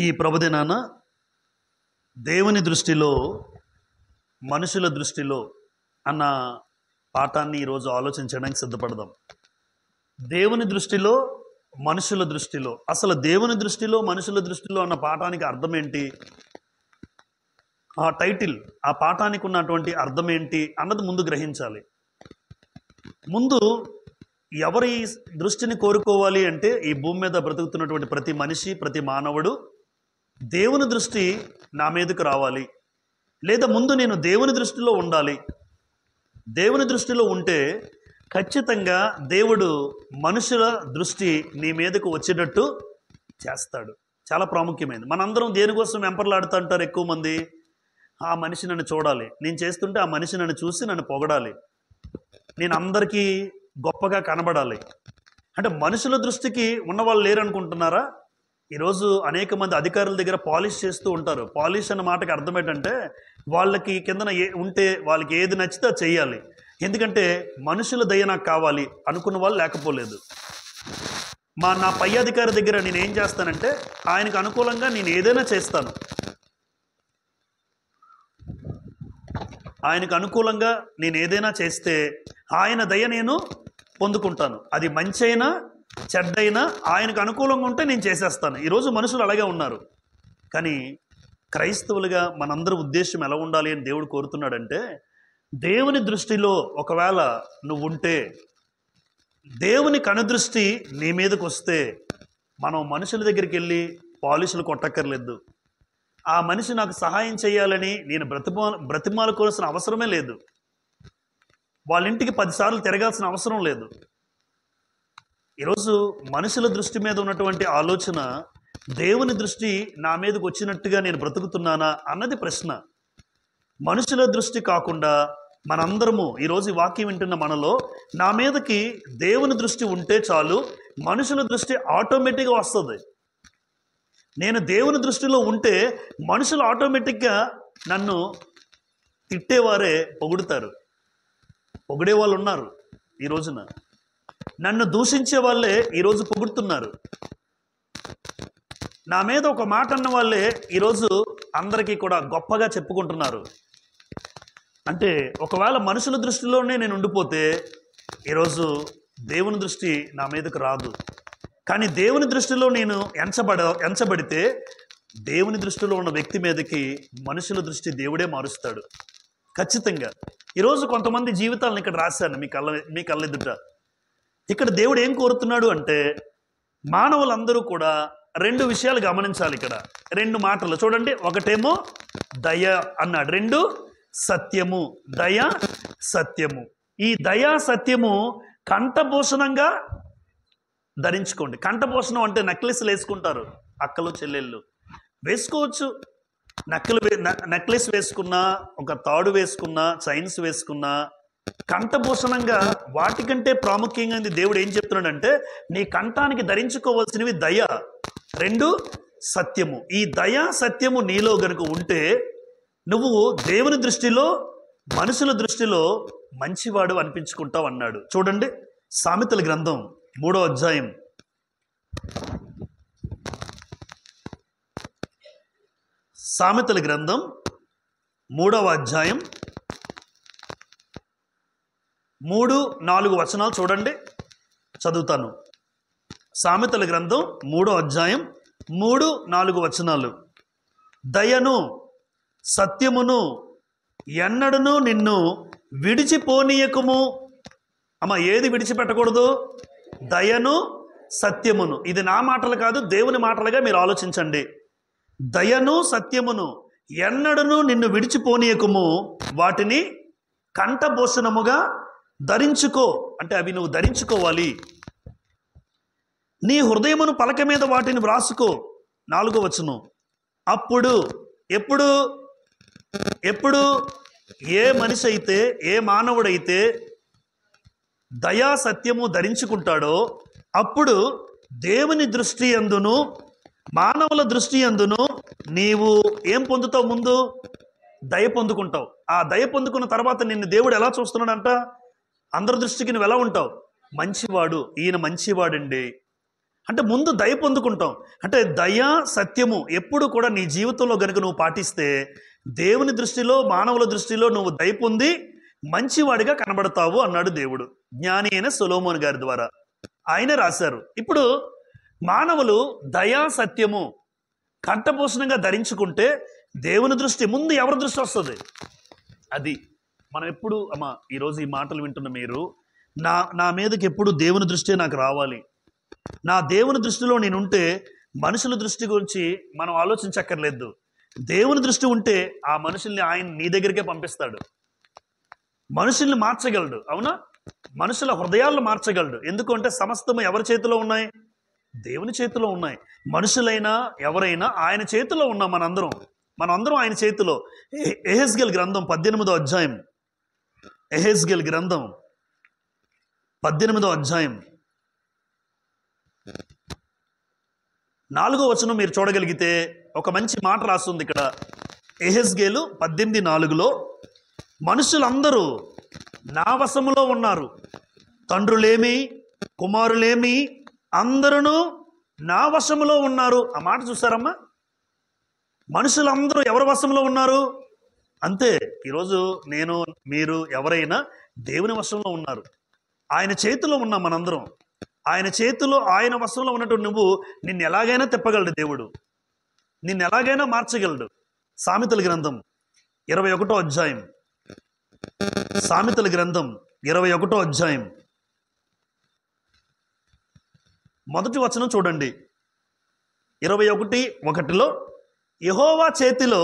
ఈ ప్రభుదినాన దేవుని దృష్టిలో మనుషుల దృష్టిలో అన్న పాఠాన్ని ఈరోజు ఆలోచించడానికి సిద్ధపడదాం. దేవుని దృష్టిలో మనుషుల దృష్టిలో, అసలు దేవుని దృష్టిలో మనుషుల దృష్టిలో అన్న పాఠానికి అర్థం ఏంటి, ఆ టైటిల్, ఆ పాఠానికి ఉన్నటువంటి అర్థం ఏంటి అన్నది ముందు గ్రహించాలి. ముందు ఎవరి దృష్టిని కోరుకోవాలి అంటే ఈ భూమి మీద బ్రతుకుతున్నటువంటి ప్రతి మనిషి, ప్రతి మానవుడు దేవుని దృష్టి నా మీదకు రావాలి, లేదా ముందు నేను దేవుని దృష్టిలో ఉండాలి. దేవుని దృష్టిలో ఉంటే ఖచ్చితంగా దేవుడు మనుషుల దృష్టి నీ మీదకు వచ్చేటట్టు చేస్తాడు. చాలా ప్రాముఖ్యమైనది. మనందరం దేనికోసం వెంపర్లాడుతూ అంటారు ఎక్కువ మంది, ఆ మనిషి నన్ను చూడాలి, నేను చేస్తుంటే ఆ మనిషి నన్ను చూసి నన్ను పొగడాలి, నేను అందరికీ గొప్పగా కనబడాలి. అంటే మనుషుల దృష్టికి ఉన్నవాళ్ళు లేరనుకుంటున్నారా? ఈరోజు అనేక మంది అధికారుల దగ్గర పాలిష్ చేస్తూ ఉంటారు. పాలిష్ అన్న మాటకి అర్థం ఏంటంటే వాళ్ళకి కిందన ఉంటే వాళ్ళకి ఏది నచ్చితే అది చెయ్యాలి. ఎందుకంటే మనుషుల దయ నాకు కావాలి అనుకున్న వాళ్ళు లేకపోలేదు. నా పై అధికారి దగ్గర నేను ఏం చేస్తానంటే ఆయనకు అనుకూలంగా నేను ఏదైనా చేస్తాను, ఆయనకు అనుకూలంగా నేను ఏదైనా చేస్తే ఆయన దయ నేను పొందుకుంటాను. అది మంచి అయినా చెడ్డైనా ఆయనకు అనుకూలంగా ఉంటే నేను చేసేస్తాను. ఈరోజు మనుషులు అలాగే ఉన్నారు. కానీ క్రైస్తవులుగా మనందరి ఉద్దేశం ఎలా ఉండాలి అని దేవుడు కోరుతున్నాడంటే, దేవుని దృష్టిలో ఒకవేళ నువ్వు ఉంటే, దేవుని కనుదృష్టి నీ మీదకి వస్తే, మనం మనుషుల దగ్గరికి వెళ్ళి పాలిషులు కొట్టక్కర్లేదు. ఆ మనిషి నాకు సహాయం చేయాలని నేను బ్రతిమాలుకోవాల్సిన అవసరమే లేదు. వాళ్ళ ఇంటికి 10 సార్లు తిరగాల్సిన అవసరం లేదు. ఈరోజు మనుషుల దృష్టి మీద ఉన్నటువంటి ఆలోచన, దేవుని దృష్టి నా మీదకి వచ్చినట్టుగా నేను బ్రతుకుతున్నానా అన్నది ప్రశ్న. మనుషుల దృష్టి కాకుండా మనందరము ఈరోజు ఈ వాక్యం వింటున్న మనలో నా మీదకి దేవుని దృష్టి ఉంటే చాలు, మనుషుల దృష్టి ఆటోమేటిక్గా వస్తుంది. నేను దేవుని దృష్టిలో ఉంటే మనుషులు ఆటోమేటిక్గా నన్ను తిట్టేవారే పొగుడుతారు. పొగిడే వాళ్ళు ఉన్నారు ఈ రోజున, నన్ను దూషించే వాళ్ళే ఈరోజు పొగుడుతున్నారు. నా మీద ఒక మాట అన్న వాళ్ళే ఈరోజు అందరికీ కూడా గొప్పగా చెప్పుకుంటున్నారు. అంటే ఒకవేళ మనుషుల దృష్టిలోనే నేను ఉండిపోతే ఈరోజు దేవుని దృష్టి నా మీదకు రాదు. కానీ దేవుని దృష్టిలో నేను ఎంచబడితే దేవుని దృష్టిలో ఉన్న వ్యక్తి మీదకి మనుషుల దృష్టి దేవుడే మారుస్తాడు ఖచ్చితంగా. ఈరోజు కొంతమంది జీవితాలను ఇక్కడ రాశాను మీ కళ్ళెదుట. ఇక్కడ దేవుడు ఏం కోరుతున్నాడు అంటే, మానవులందరూ కూడా 2 విషయాలు గమనించాలి. ఇక్కడ 2 మాటలు చూడండి. ఒకటేమో దయ అన్నాడు, 2 సత్యము. దయ సత్యము. ఈ దయా సత్యము కంఠభూషణంగా ధరించుకోండి. కంఠభూషణం అంటే నెక్లెస్లు వేసుకుంటారు అక్కలు చెల్లెళ్ళు, వేసుకోవచ్చు. నెక్లెస్ వేసుకున్నా, ఒక తాడు వేసుకున్నా, చైన్స్ వేసుకున్నా, కంఠభూషణంగా వాటికంటే ప్రాముఖ్యంగా దేవుడు ఏం చెప్తున్నాడంటే, నీ కంఠానికి ధరించుకోవాల్సినవి దయ, 2 సత్యము. ఈ దయా సత్యము నీలో గనుక ఉంటే నువ్వు దేవుని దృష్టిలో మనుషుల దృష్టిలో మంచివాడు అనిపించుకుంటావు అన్నాడు. చూడండి, సామెతల గ్రంథం 3వ అధ్యాయం. సామెతల గ్రంథం 3వ అధ్యాయం 3-4 వచనాలు చూడండి, చదువుతాను. సామెతల గ్రంథం 3వ అధ్యాయం 3-4 వచనాలు. దయను సత్యమును ఎన్నడను నిన్ను విడిచిపోనీయకుము. ఏది విడిచిపెట్టకూడదు? దయను సత్యమును. ఇది నా మాటలు కాదు, దేవుని మాటలుగా మీరు ఆలోచించండి. దయను సత్యమును ఎన్నడను నిన్ను విడిచిపోనీయకుము, వాటిని కంఠభూషణముగా ధరించుకో. అంటే అవి నువ్వు ధరించుకోవాలి. నీ హృదయమును పలక మీద వాటిని వ్రాసుకో. 4వ వచనం. అప్పుడు ఎప్పుడు ఏ మనిషి అయితే, ఏ మానవుడైతే దయా సత్యము ధరించుకుంటాడో అప్పుడు దేవుని దృష్టి యందును మానవుల దృష్టి యందును నీవు ఏం పొందుతావు? ముందు దయ పొందుకుంటావు. ఆ దయ పొందుకున్న తర్వాత నిన్ను దేవుడు ఎలా చూస్తున్నాడంట? అందరి దృష్టికి నువ్వు ఎలా ఉంటావు? మంచివాడు, ఈయన మంచివాడండి అంటే ముందు దయ పొందుకుంటాం. అంటే దయ సత్యము ఎప్పుడు కూడా నీ జీవితంలో గనుక నువ్వు పాటిస్తే దేవుని దృష్టిలో మానవుల దృష్టిలో నువ్వు దయ పొంది మంచివాడిగా కనబడతావు అన్నాడు దేవుడు జ్ఞాని అయిన సొలొమోను గారి ద్వారా. ఆయన రాశారు. ఇప్పుడు మానవులు దయా సత్యము కంఠపోషణంగా ధరించుకుంటే దేవుని దృష్టి ముందు ఎవరి దృష్టి వస్తుంది? అది మనం ఎప్పుడు అమ్మా ఈరోజు ఈ మాటలు వింటున్న మీరు నా మీదకి ఎప్పుడు దేవుని దృష్టి నాకు రావాలి. నా దేవుని దృష్టిలో నేనుంటే మనుషుల దృష్టి గురించి మనం ఆలోచించక్కర్లేదు. దేవుని దృష్టి ఉంటే ఆ మనుషుల్ని ఆయన నీ దగ్గరికే పంపిస్తాడు. మనుషుల్ని మార్చగలడు. అవునా? మనుషుల హృదయాలను మార్చగలడు. ఎందుకంటే సమస్తము ఎవరి చేతిలో ఉన్నాయి? దేవుని చేతిలో ఉన్నాయి. మనుషులైనా ఎవరైనా ఆయన చేతిలో ఉన్నాం. మనందరం ఆయన చేతిలో. ఎహెజ్కేలు గ్రంథం 18వ అధ్యాయం, ఎహెజ్కేలు గ్రంథం 18వ అధ్యాయం 4వ వచనం మీరు చూడగలిగితే ఒక మంచి మాట రాస్తుంది ఇక్కడ. ఎహెజ్కేలు 18:4లో మనుషులందరూ నా వశములో ఉన్నారు, తండ్రులేమి కుమారులేమి అందరూ నా వశములో ఉన్నారు. ఆ మాట చూసారమ్మా? మనుషులందరూ ఎవరి వశంలో ఉన్నారు? అంతే. ఈరోజు నేను మీరు ఎవరైనా దేవుని వశంలో ఉన్నారు. ఆయన చేతిలో ఉన్నాం మనందరం. ఆయన చేతిలో ఆయన వశంలో ఉన్నట్టు నువ్వు నిన్ను ఎలాగైనా తిప్పగలడు దేవుడు, నిన్ను ఎలాగైనా మార్చగలడు. సామెతల గ్రంథం 21వ అధ్యాయం, సామెతల గ్రంథం 21వ అధ్యాయం మొదటి వచనం చూడండి. 21:1లో యెహోవా చేతిలో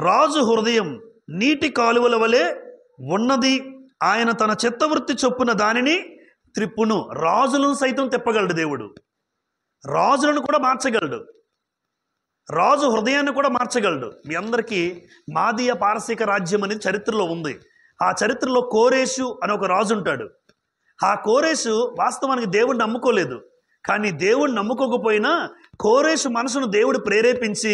రాజు హృదయం నీటి కాలువల వలె ఉన్నది, ఆయన తన చిత్తవృత్తి చొప్పున దానిని త్రిప్పును. రాజులను సైతం తిప్పగలడు దేవుడు. రాజులను కూడా మార్చగలడు. రాజు హృదయాన్ని కూడా మార్చగలడు. మీ అందరికీ మాదీయ పారసీక రాజ్యం అనేది చరిత్రలో ఉంది. ఆ చరిత్రలో కోరేషు అని ఒక రాజు ఉంటాడు. ఆ కోరేషు వాస్తవానికి దేవుడిని నమ్ముకోలేదు. కానీ దేవుడిని నమ్ముకోకపోయినా కోరేషు మనసును దేవుడు ప్రేరేపించి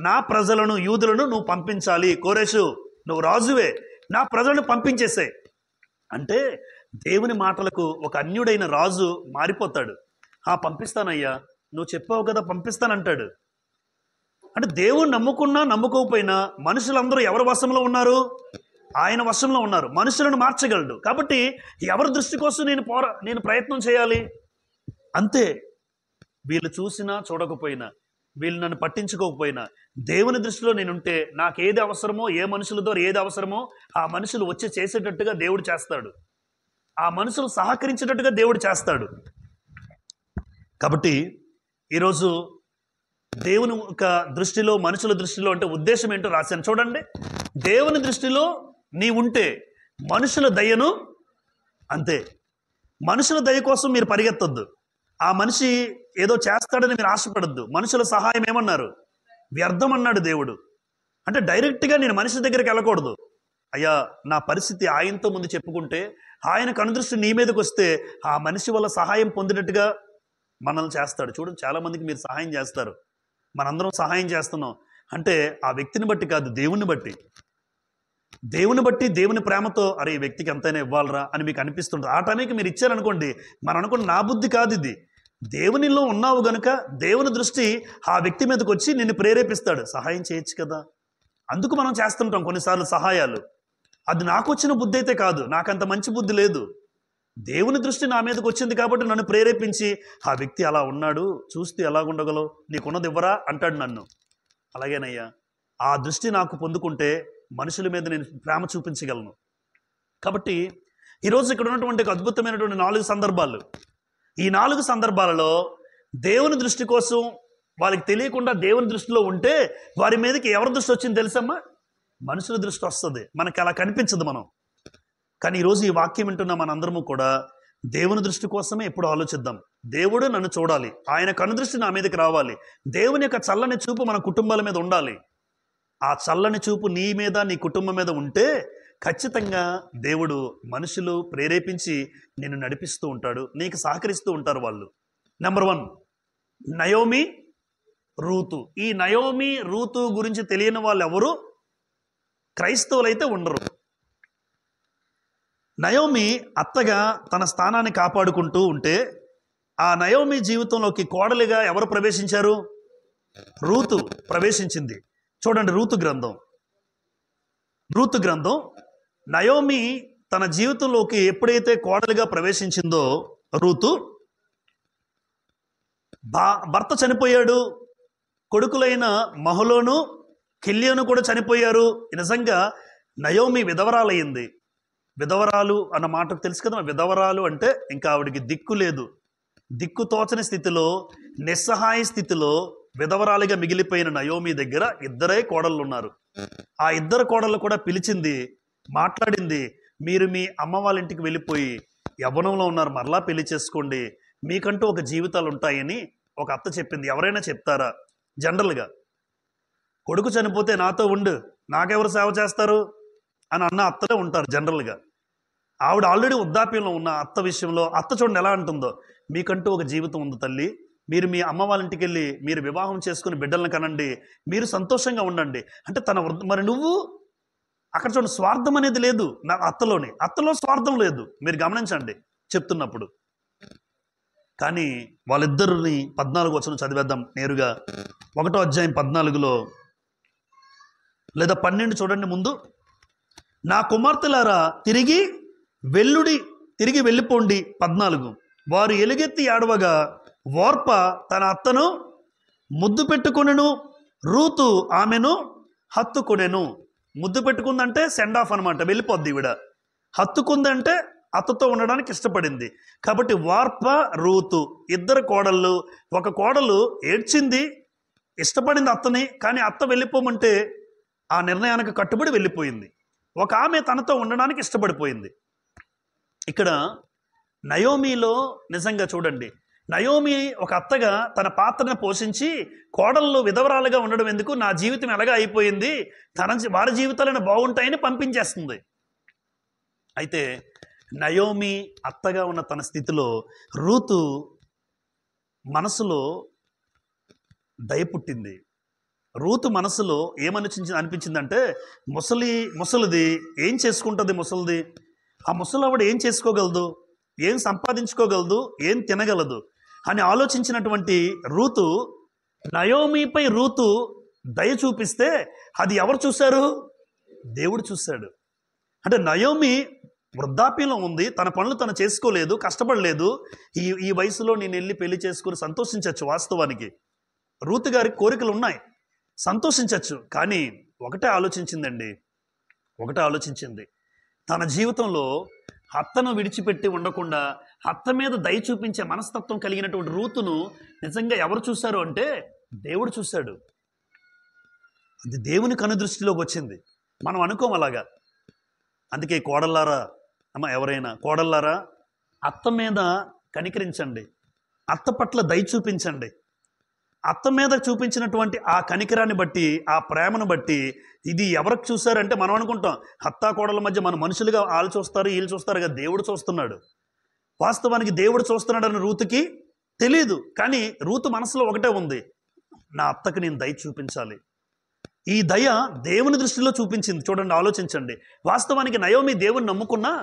నా ప్రజలను యూదులను నువ్వు పంపించాలి. కోరేషు నువ్వు రాజువే, నా ప్రజలను పంపించేసే అంటే దేవుని మాటలకు ఒక అన్యుడైన రాజు మారిపోతాడు. పంపిస్తానయ్యా, నువ్వు చెప్పావు కదా పంపిస్తానంటాడు. అంటే దేవుని నమ్ముకున్నా నమ్ముకోకపోయినా మనుషులందరూ ఎవరి వశంలో ఉన్నారు? ఆయన వశంలో ఉన్నారు. మనుషులను మార్చగలడు. కాబట్టి ఎవరి దృష్టి కోసం నేను ప్రయత్నం చేయాలి? అంతే. వీళ్ళు చూసినా చూడకపోయినా, వీళ్ళు నన్ను పట్టించుకోకపోయినా దేవుని దృష్టిలో నేనుంటే నాకు ఏది అవసరమో, ఏ మనుషుల ద్వారా ఏది అవసరమో ఆ మనుషులు వచ్చి చేసేటట్టుగా దేవుడు చేస్తాడు. ఆ మనుషులు సహకరించేటట్టుగా దేవుడు చేస్తాడు. కాబట్టి ఈరోజు దేవుని యొక్క దృష్టిలో మనుషుల దృష్టిలో అంటే ఉద్దేశం ఏంటో రాశాను చూడండి. దేవుని దృష్టిలో నీ ఉంటే మనుషుల దయను, అంతే, మనుషుల దయ కోసం మీరు పరిగెత్తొద్దు. ఆ మనిషి ఏదో చేస్తాడని మీరు ఆశపడద్దు. మనుషుల సహాయం ఏమన్నారు? వ్యర్థం అన్నాడు దేవుడు. అంటే డైరెక్ట్గా నేను మనిషి దగ్గరికి వెళ్ళకూడదు. అయ్యా నా పరిస్థితి ఆయనతో ముందు చెప్పుకుంటే ఆయన కనుదృష్టి నీ మీదకి వస్తే ఆ మనిషి వల్ల సహాయం పొందినట్టుగా మనల్ని చేస్తాడు. చూడండి, చాలామందికి మీరు సహాయం చేస్తారు, మనందరం సహాయం చేస్తున్నాం అంటే ఆ వ్యక్తిని బట్టి కాదు, దేవుని బట్టి. దేవుని ప్రేమతో అరే ఈ వ్యక్తికి ఎంతైనా ఇవ్వాలరా అని మీకు అనిపిస్తుంటుంది. ఆ టైంకి మీరు ఇచ్చారనుకోండి, మనం అనుకున్న నా బుద్ధి కాదు ఇది, దేవునిలో ఉన్నావు గనుక దేవుని దృష్టి ఆ వ్యక్తి మీదకి వచ్చి నిన్ను ప్రేరేపిస్తాడు. సహాయం చేయొచ్చు కదా. అందుకు మనం చేస్తుంటాం కొన్నిసార్లు సహాయాలు. అది నాకు వచ్చిన బుద్ధి అయితే కాదు, నాకంత మంచి బుద్ధి లేదు. దేవుని దృష్టి నా మీదకి వచ్చింది కాబట్టి నన్ను ప్రేరేపించి ఆ వ్యక్తి అలా ఉన్నాడు, చూస్తే ఎలాగుండగలవు, నీకున్నది ఇవ్వరా అంటాడు నన్ను. అలాగేనయ్యా, ఆ దృష్టి నాకు పొందుకుంటే మనుషుల మీద నేను ప్రేమ చూపించగలను. కాబట్టి ఈరోజు ఇక్కడ ఉన్నటువంటి ఒక అద్భుతమైనటువంటి 4 సందర్భాలు. ఈ 4 సందర్భాలలో దేవుని దృష్టి కోసం వాళ్ళకి తెలియకుండా దేవుని దృష్టిలో ఉంటే వారి మీదకి ఎవరి దృష్టి వచ్చింది తెలుసమ్మా? మనుషుల దృష్టి వస్తుంది. మనకి అలా కనిపించదు మనం. కానీ ఈరోజు ఈ వాక్యం వింటున్న మనందరము కూడా దేవుని దృష్టి కోసమే ఎప్పుడు ఆలోచిద్దాం. దేవుడు నన్ను చూడాలి, ఆయన కనుదృష్టి నా మీదకి రావాలి, దేవుని యొక్క చల్లని చూపు మన కుటుంబాల మీద ఉండాలి. ఆ చల్లని చూపు నీ మీద నీ కుటుంబం మీద ఉంటే ఖచ్చితంగా దేవుడు మనుషులు ప్రేరేపించి నిన్ను నడిపిస్తూ ఉంటాడు, నీకు సహకరిస్తూ ఉంటారు వాళ్ళు. Number 1 Naomi, Ruth. ఈ నయోమి రూతు గురించి తెలియని వాళ్ళు ఎవరు క్రైస్తవులైతే ఉండరు. నయోమి అత్తగా తన స్థానాన్ని కాపాడుకుంటూ ఉంటే ఆ నయోమి జీవితంలోకి కోడలిగా ఎవరు ప్రవేశించారు? రూతు ప్రవేశించింది. చూడండి రూతు గ్రంథం నయోమి తన జీవితంలోకి ఎప్పుడైతే కోడలిగా ప్రవేశించిందో రూతు, భర్త చనిపోయాడు, కొడుకులైన మహలోను కిల్యోను కూడా చనిపోయారు. నిజంగా నయోమి విధవరాలయ్యింది. విధవరాలు అన్న మాటకు తెలుసు కదా, విధవరాలు అంటే ఇంకా ఆవిడికి దిక్కు లేదు, దిక్కు తోచని స్థితిలో, నిస్సహాయ స్థితిలో విధవరాలిగా మిగిలిపోయిన నయోమి దగ్గర ఇద్దరే కోడళ్ళు ఉన్నారు. ఆ ఇద్దరు కోడళ్ళు కూడా పిలిచింది, మాట్లాడింది, మీరు మీ అమ్మ వాళ్ళ ఇంటికి వెళ్ళిపోయి యవ్వనంలో ఉన్నారు, మరలా పెళ్లి చేసుకోండి, మీకంటూ ఒక జీవితాలు ఉంటాయని ఒక అత్త చెప్పింది. ఎవరైనా చెప్తారా? జనరల్గా కొడుకు చనిపోతే నాతో ఉండు, నాకెవరు సేవ చేస్తారు అని అన్న అత్తలే ఉంటారు జనరల్గా. ఆవిడ ఆల్రెడీ వృద్ధాప్యంలో ఉన్న అత్త విషయంలో అత్త చూడండి ఎలా అంటుందో, మీకంటూ ఒక జీవితం ఉంది తల్లి, మీరు మీ అమ్మ వాళ్ళ ఇంటికి వెళ్ళి మీరు వివాహం చేసుకుని బిడ్డలను కనండి, మీరు సంతోషంగా ఉండండి అంటే మరి నువ్వు అక్కడ చూడండి, స్వార్థం అనేది లేదు నా అత్తలో స్వార్థం లేదు, మీరు గమనించండి చెప్తున్నప్పుడు. కానీ వాళ్ళిద్దరిని 14 వచనం చదివేద్దాం నేరుగా. 1వ అధ్యాయం 14లో లేదా 12 చూడండి ముందు. నా కుమార్తెలారా తిరిగి వెళ్ళిపోండి. 14 వారు ఎలుగెత్తి ఏడవగా ఓర్ప తన అత్తను ముద్దు పెట్టుకొనెను, రూతు ఆమెను హత్తుకొనెను. ముద్దు పెట్టుకుందంటే సెండ్ ఆఫ్ అనమాట, వెళ్ళిపోద్ది ఈవిడ. హత్తుకుందంటే అత్తతో ఉండడానికి ఇష్టపడింది. కాబట్టి వార్ప రూతు ఇద్దరు కోడళ్ళు. ఒక కోడలు ఏడ్చింది, ఇష్టపడింది అత్తని, కానీ అత్త వెళ్ళిపోమంటే ఆ నిర్ణయానికి కట్టుబడి వెళ్ళిపోయింది. ఒక ఆమె తనతో ఉండడానికి ఇష్టపడిపోయింది. ఇక్కడ నయోమిలో నిజంగా చూడండి, నయోమి ఒక అత్తగా తన పాత్రను పోషించి కోడళ్ళు విధవరాలుగా ఉండడం ఎందుకు, నా జీవితం ఎలాగా అయిపోయింది, వారి జీవితాలను బాగుంటాయని పంపించేస్తుంది. అయితే నయోమి అత్తగా ఉన్న తన స్థితిలో రూతు మనసులో దయ పుట్టింది. రూతు మనసులో అనిపించిందంటే, ముసలిది ఏం చేసుకుంటుంది, ముసలిది ఆ ముసలావిడ ఏం చేసుకోగలదు, ఏం సంపాదించుకోగలదు, ఏం తినగలదు అని ఆలోచించినటువంటి రూతు, నయోమిపై రూతు దయ చూపిస్తే అది ఎవరు చూశారు? దేవుడు చూశాడు. అంటే నయోమి వృద్ధాప్యంలో ఉంది, తన పనులు తను చేసుకోలేదు, కష్టపడలేదు. ఈ వయసులో నేను వెళ్ళి పెళ్లి చేసుకుని సంతోషించవచ్చు. వాస్తవానికి రూతు గారికి కోరికలు ఉన్నాయి, సంతోషించవచ్చు. కానీ ఒకటే ఆలోచించింది, తన జీవితంలో అత్తను విడిచిపెట్టి ఉండకుండా అత్త మీద దయ చూపించే మనస్తత్వం కలిగినటువంటి రూతును నిజంగా ఎవరు చూశారు అంటే దేవుడు చూశాడు. అది దేవుని కనుదృష్టిలోకి వచ్చింది. మనం అనుకోం అలాగా. అందుకే కోడళ్ళారా, ఎవరైనా కోడళ్ళారా, అత్త మీద కనికరించండి, అత్త పట్ల దయ చూపించండి. అత్త మీద చూపించినటువంటి ఆ కనికరాన్ని బట్టి, ఆ ప్రేమను బట్టి ఇది ఎవరికి చూశారంటే మనం అనుకుంటాం అత్తా కోడల మధ్య మన మనుషులుగా వాళ్ళు చూస్తారు వీళ్ళు చూస్తారు కదా, దేవుడు చూస్తున్నాడు. వాస్తవానికి దేవుడు చూస్తున్నాడని రూతుకి తెలియదు. కానీ రూతు మనసులో ఒకటే ఉంది, నా అత్తకి నేను దయ చూపించాలి. ఈ దయ దేవుని దృష్టిలో చూపించింది. చూడండి, ఆలోచించండి. వాస్తవానికి నయోమి దేవుని నమ్ముకున్నా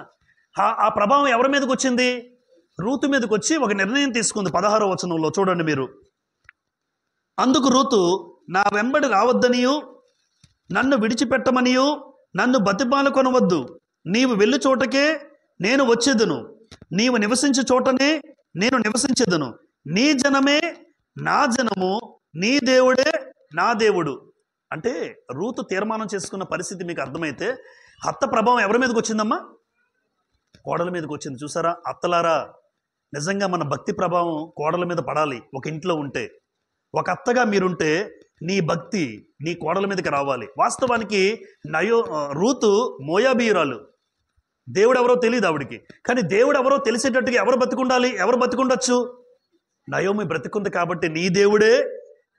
ఆ ప్రభావం ఎవరి మీదకి వచ్చింది? రూతు మీదకి వచ్చి ఒక నిర్ణయం తీసుకుంది. 16వ వచనంలో చూడండి మీరు. అందుకు రూతు, నా వెంబడి రావద్దనియు నన్ను విడిచిపెట్టమనియు నన్ను బతిమాలు కొనవద్దు, నీవు వెళ్ళు చోటకే నేను వచ్చేదను, నీవు నివసించే చోటనే నేను నివసించేదను, నీ జనమే నా జనము, నీ దేవుడే నా దేవుడు. అంటే రూతు తీర్మానం చేసుకున్న పరిస్థితి మీకు అర్థమైతే అత్త ప్రభావం ఎవరి మీదకి వచ్చిందమ్మా? కోడల మీదకి వచ్చింది. చూసారా అత్తలారా, నిజంగా మన భక్తి ప్రభావం కోడల మీద పడాలి. ఒక ఇంట్లో ఉంటే, ఒక అత్తగా మీరుంటే నీ భక్తి నీ కోడల మీదకి రావాలి. వాస్తవానికి రూతు మోయాబీయురాలు, దేవుడు ఎవరో తెలియదు ఆవిడికి. కానీ దేవుడు ఎవరో తెలిసేటట్టుగా ఎవరు బతికుండాలి, ఎవరు బతికుండొచ్చు? నయోమి బ్రతికుంది. కాబట్టి నీ దేవుడే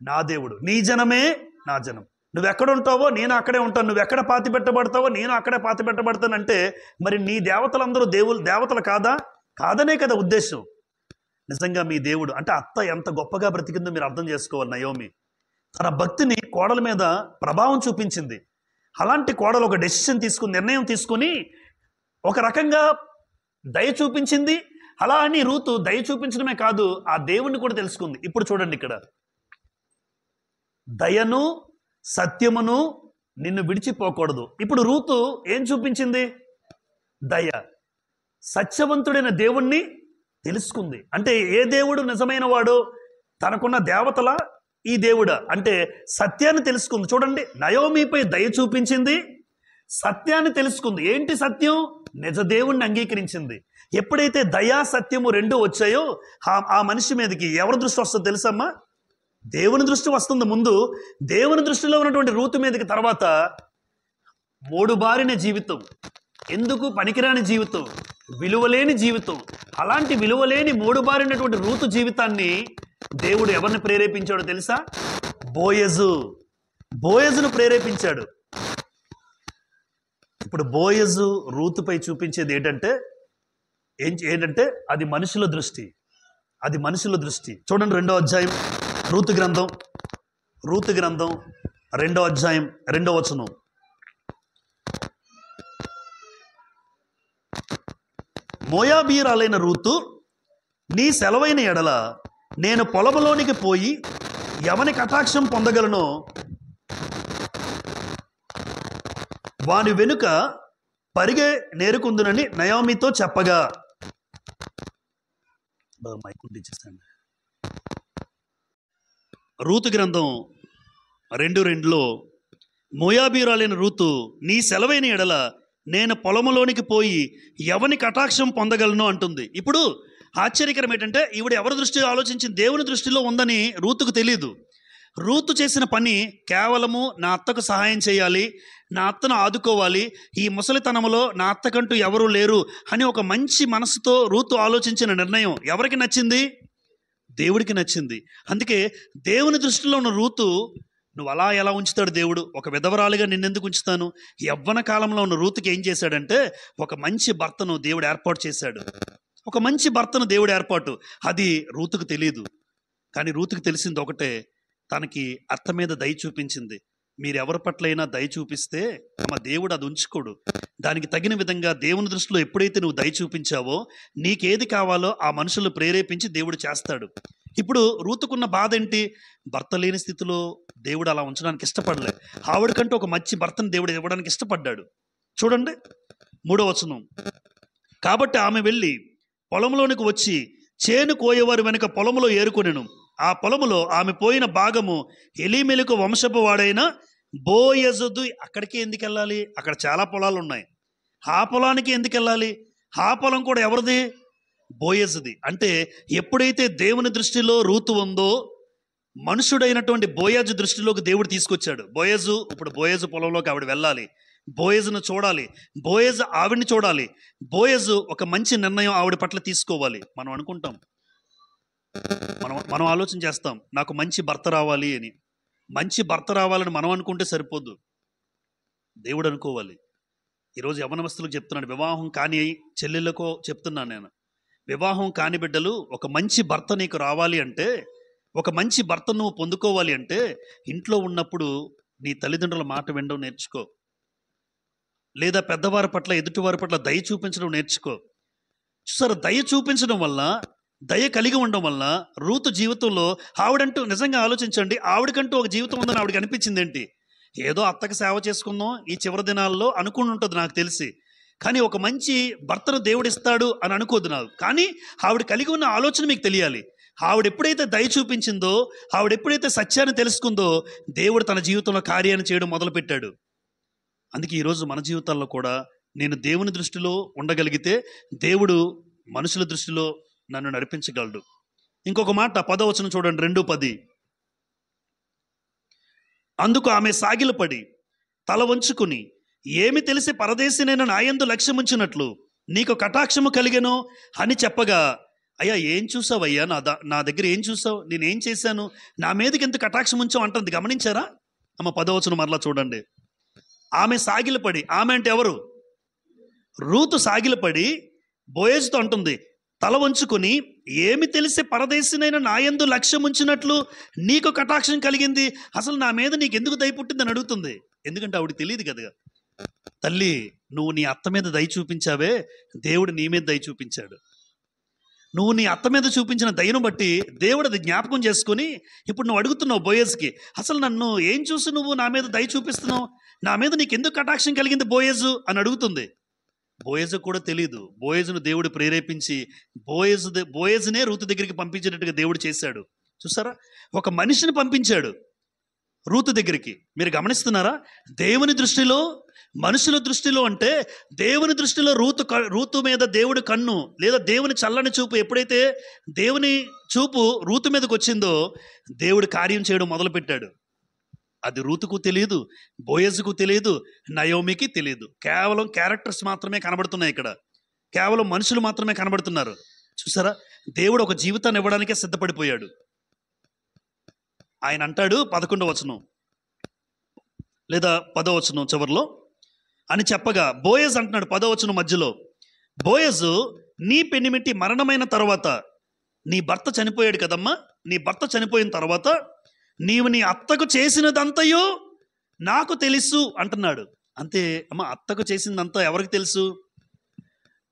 నా దేవుడు, నీ జనమే నా జనం. నువ్వెక్కడ ఉంటావో నేను అక్కడే ఉంటాను, నువ్వెక్కడ పాతి పెట్టబడతావో నేను అక్కడే పాతి పెట్టబడతానంటే మరి నీ దేవతలందరూ దేవతలు కాదనే కదా ఉద్దేశం. నిజంగా మీ దేవుడు అంటే అత్త ఎంత గొప్పగా బ్రతికిందో మీరు అర్థం చేసుకోవాలి. నయోమి తన భక్తిని కోడల మీద ప్రభావం చూపించింది. అలాంటి కోడలు ఒక నిర్ణయం తీసుకుని ఒక రకంగా దయ చూపించింది. అలా అని రూతు దయ చూపించడమే కాదు, ఆ దేవుణ్ణి కూడా తెలుసుకుంది. ఇప్పుడు చూడండి, ఇక్కడ దయను సత్యమును నిన్ను విడిచిపోకూడదు. ఇప్పుడు రూతు ఏం చూపించింది? దయ. సత్యవంతుడైన దేవుణ్ణి తెలుసుకుంది. అంటే ఏ దేవుడు నిజమైన వాడు? తనకున్న దేవతల ఈ దేవుడా అంటే సత్యాన్ని తెలుసుకుంది. చూడండి, నయోమిపై దయ చూపించింది, సత్యాన్ని తెలుసుకుంది. ఏంటి సత్యం? నిజ దేవుణ్ణి అంగీకరించింది. ఎప్పుడైతే దయా సత్యము రెండు వచ్చాయో ఆ మనిషి మీదకి ఎవరి దృష్టి వస్తుందో తెలుసమ్మా? దేవుని దృష్టి వస్తుంది ముందు. దేవుని దృష్టిలో ఉన్నటువంటి రూతు మీదకి తర్వాత మోడుబారిన జీవితం, ఎందుకు పనికిరాని జీవితం, విలువలేని జీవితం, అలాంటి విలువలేని మోడుబారినటువంటి రూతు జీవితాన్ని దేవుడు ఎవరిని ప్రేరేపించాడో తెలుసా? బోయజును ప్రేరేపించాడు. ఇప్పుడు బోయజు రూతుపై చూపించేది ఏంటంటే అది మనుషుల దృష్టి. చూడండి, 2వ అధ్యాయం రూతు గ్రంథం 2వ అధ్యాయం 2వ వచనం. మోయాబీయురాలైన రూతు, నీ సెలవైన ఎడల నేను పొలములోనికి పోయి ఎవని కటాక్షం పొందగలనో వాని వెనుక పరిగె నేరుకుందునని నయోమితో చెప్పగా. రూతు గ్రంథం 2:2లో మోయాబీయురాలైన రూతు, నీ సెలవైన ఎడల నేను పొలములోనికి పోయి ఎవని కటాక్షం పొందగలను అంటుంది. ఇప్పుడు ఆశ్చర్యకరం ఏంటంటే ఈవిడ ఎవరి దృష్టి ఆలోచించింది? దేవుని దృష్టిలో ఉందని రూతుకు తెలియదు. రూతు చేసిన పని కేవలము నా అత్తకు సహాయం చేయాలి, నా అత్తను ఆదుకోవాలి, ఈ ముసలితనంలో నా అత్తకంటూ ఎవరూ లేరు అని ఒక మంచి మనసుతో రూతు ఆలోచించిన నిర్ణయం ఎవరికి నచ్చింది? దేవుడికి నచ్చింది. అందుకే దేవుని దృష్టిలో ఉన్న రూతు, నువ్వు అలా ఎలా ఉంచుతాడు దేవుడు? ఒక విధవరాలుగా నిన్నెందుకు ఉంచుతాను? యవ్వన కాలంలో ఉన్న రూతుకి ఏం చేశాడంటే ఒక మంచి భర్తను దేవుడు ఏర్పాటు చేశాడు. ఒక మంచి భర్తను దేవుడు ఏర్పాటు. అది రూతుకు తెలియదు. కానీ రూతుకు తెలిసింది ఒకటే, తనకి అత్త మీద దయ చూపించింది. మీరు ఎవరి పట్లైనా దయ చూపిస్తే దేవుడు అది ఉంచుకోడు. దానికి తగిన విధంగా దేవుని దృష్టిలో ఎప్పుడైతే నువ్వు దయ చూపించావో నీకేది కావాలో ఆ మనుషులు ప్రేరేపించి దేవుడు చేస్తాడు. ఇప్పుడు రూతుకున్న బాధ ఏంటి? భర్త లేని స్థితిలో దేవుడు అలా ఉంచడానికి ఇష్టపడలే. ఆవిడకంటూ ఒక మంచి భర్తను దేవుడు ఇవ్వడానికి ఇష్టపడ్డాడు. చూడండి 3వ వచనం. కాబట్టి ఆమె వెళ్ళి పొలంలోనికి వచ్చి చేను కోయేవారు వెనుక పొలములో ఏరుకొనెను. ఆ పొలములో ఆమె పోయిన భాగము ఎలీమెలకు వంశపు వాడైన బోయజుదు. అక్కడికి ఎందుకు వెళ్ళాలి? అక్కడ చాలా పొలాలు ఉన్నాయి. ఆ పొలానికి ఎందుకు వెళ్ళాలి? ఆ పొలం కూడా ఎవరిది? బోయజుది. అంటే ఎప్పుడైతే దేవుని దృష్టిలో రూతు ఉందో మనుషుడైనటువంటి బోయజు దృష్టిలోకి దేవుడు తీసుకొచ్చాడు. ఇప్పుడు బోయజు పొలంలోకి ఆవిడ వెళ్ళాలి, బోయజును చూడాలి, బోయజు ఆవిడ్ని చూడాలి, బోయజు ఒక మంచి నిర్ణయం ఆవిడ పట్ల తీసుకోవాలి. మనం అనుకుంటాం, మనం ఆలోచన చేస్తాం, నాకు మంచి భర్త రావాలి అని. మంచి భర్త రావాలని మనం అనుకుంటే సరిపోద్దు, దేవుడు అనుకోవాలి. ఈరోజు యవ్వనస్తులకు చెప్తున్నాను, వివాహం కాని చెల్లెళ్ళకో చెప్తున్నాను నేను, వివాహం కాని బిడ్డలు, ఒక మంచి భర్త నీకు రావాలి అంటే, ఒక మంచి భర్త నువ్వు పొందుకోవాలి అంటే ఇంట్లో ఉన్నప్పుడు నీ తల్లిదండ్రుల మాట వినడం నేర్చుకో, లేదా పెద్దవారి పట్ల ఎదుటివారి పట్ల దయ చూపించడం నేర్చుకో. చూసారు, దయ చూపించడం వల్ల, దయ కలిగి ఉండడం వల్ల రూతు జీవితంలో ఆవిడంటూ నిజంగా ఆలోచించండి, ఆవిడకంటూ ఒక జీవితం ఉందని ఆవిడకి అనిపించింది. ఏంటి, ఏదో అత్తకి సేవ చేసుకుందాం ఈ చివరి దినాల్లో అనుకుని ఉంటుంది నాకు తెలిసి, కానీ ఒక మంచి భర్తను దేవుడిస్తాడు అని అనుకోదు నాకు. కానీ ఆవిడ కలిగి ఉన్న ఆలోచన మీకు తెలియాలి. ఆవిడ ఎప్పుడైతే దయ చూపించిందో, ఆవిడ ఎప్పుడైతే సత్యాన్ని తెలుసుకుందో, దేవుడు తన జీవితంలో కార్యాన్ని చేయడం మొదలుపెట్టాడు. అందుకే ఈరోజు మన జీవితాల్లో కూడా నేను దేవుని దృష్టిలో ఉండగలిగితే దేవుడు మనుషుల దృష్టిలో నన్ను నడిపించగలడు. ఇంకొక మాట 10వ వచనం చూడండి, 2:10. అందుకు ఆమె సాగిలపడి తల వంచుకుని, ఏమి తెలిసి పరదేశినైన నాయందు లక్ష్యముంచినట్లు నీకు కటాక్షము కలిగెను అని చెప్పగా, అయ్యా ఏం చూసావయ్యా, నా దగ్గర ఏం చూసావు, నేనేం చేశాను, నా మీదకి ఎంత కటాక్షం ఉంచావు అంటుంది. గమనించారా అమ్మ? 10వ వచనం మరలా చూడండి. ఆమె సాగిలపడి, ఆమె అంటే ఎవరు? రూతు సాగిలపడి బోయజుతో అంటుంది, తల వంచుకొని, ఏమి తెలిసి పరదేశినైన నాయందు లక్ష్యం ఉంచినట్లు నీకు కటాక్షం కలిగింది, అసలు నా మీద నీకు ఎందుకు దయ పుట్టిందని అడుగుతుంది. ఎందుకంటే ఆవిడకి తెలియదు కదా, తల్లి నువ్వు నీ అత్త మీద దయ చూపించావే, దేవుడు నీ మీద దయ చూపించాడు. నువ్వు నీ అత్త మీద చూపించిన దయను బట్టి దేవుడు అది జ్ఞాపకం చేసుకొని ఇప్పుడు నువ్వు అడుగుతున్నావు బోయజ్కి, అసలు నన్ను ఏం చూసి నువ్వు నా మీద దయ చూపిస్తున్నావు, నా మీద నీకు ఎందుకు కటాక్షం కలిగింది బోయజు అని అడుగుతుంది. బోయజు కూడా తెలియదు. బోయజును దేవుడు ప్రేరేపించి బోయజునే రూతు దగ్గరికి పంపించేటట్టుగా దేవుడు చేశాడు. చూసారా, ఒక మనిషిని పంపించాడు రూతు దగ్గరికి. మీరు గమనిస్తున్నారా? దేవుని దృష్టిలో, మనుషుల దృష్టిలో అంటే దేవుని దృష్టిలో రూతు మీద దేవుడి కన్ను లేదా దేవుని చల్లని చూపు ఎప్పుడైతే దేవుని చూపు రూతు మీదకి వచ్చిందో దేవుడు కార్యం చేయడం మొదలుపెట్టాడు. అది రూతుకు తెలియదు, బోయజుకు తెలియదు, నయోమికి తెలియదు. కేవలం క్యారెక్టర్స్ మాత్రమే కనబడుతున్నాయి ఇక్కడ, కేవలం మనుషులు మాత్రమే కనబడుతున్నారు. చూసారా, దేవుడు ఒక జీవితాన్ని ఇవ్వడానికే సిద్ధపడిపోయాడు. ఆయన అంటాడు 11వ వచనం లేదా 10వ వచనం చివరిలో అని చెప్పగా బోయజ్ అంటున్నాడు 10వ వచనం మధ్యలో, బోయజు నీ పెనిమిటి మరణమైన తర్వాత, నీ భర్త చనిపోయాడు కదమ్మా, నీ భర్త చనిపోయిన తర్వాత నీవు నీ అత్తకు చేసినదంతయో నాకు తెలుసు అంటున్నాడు. అంతే అమ్మ, అత్తకు చేసిందంతా ఎవరికి తెలుసు?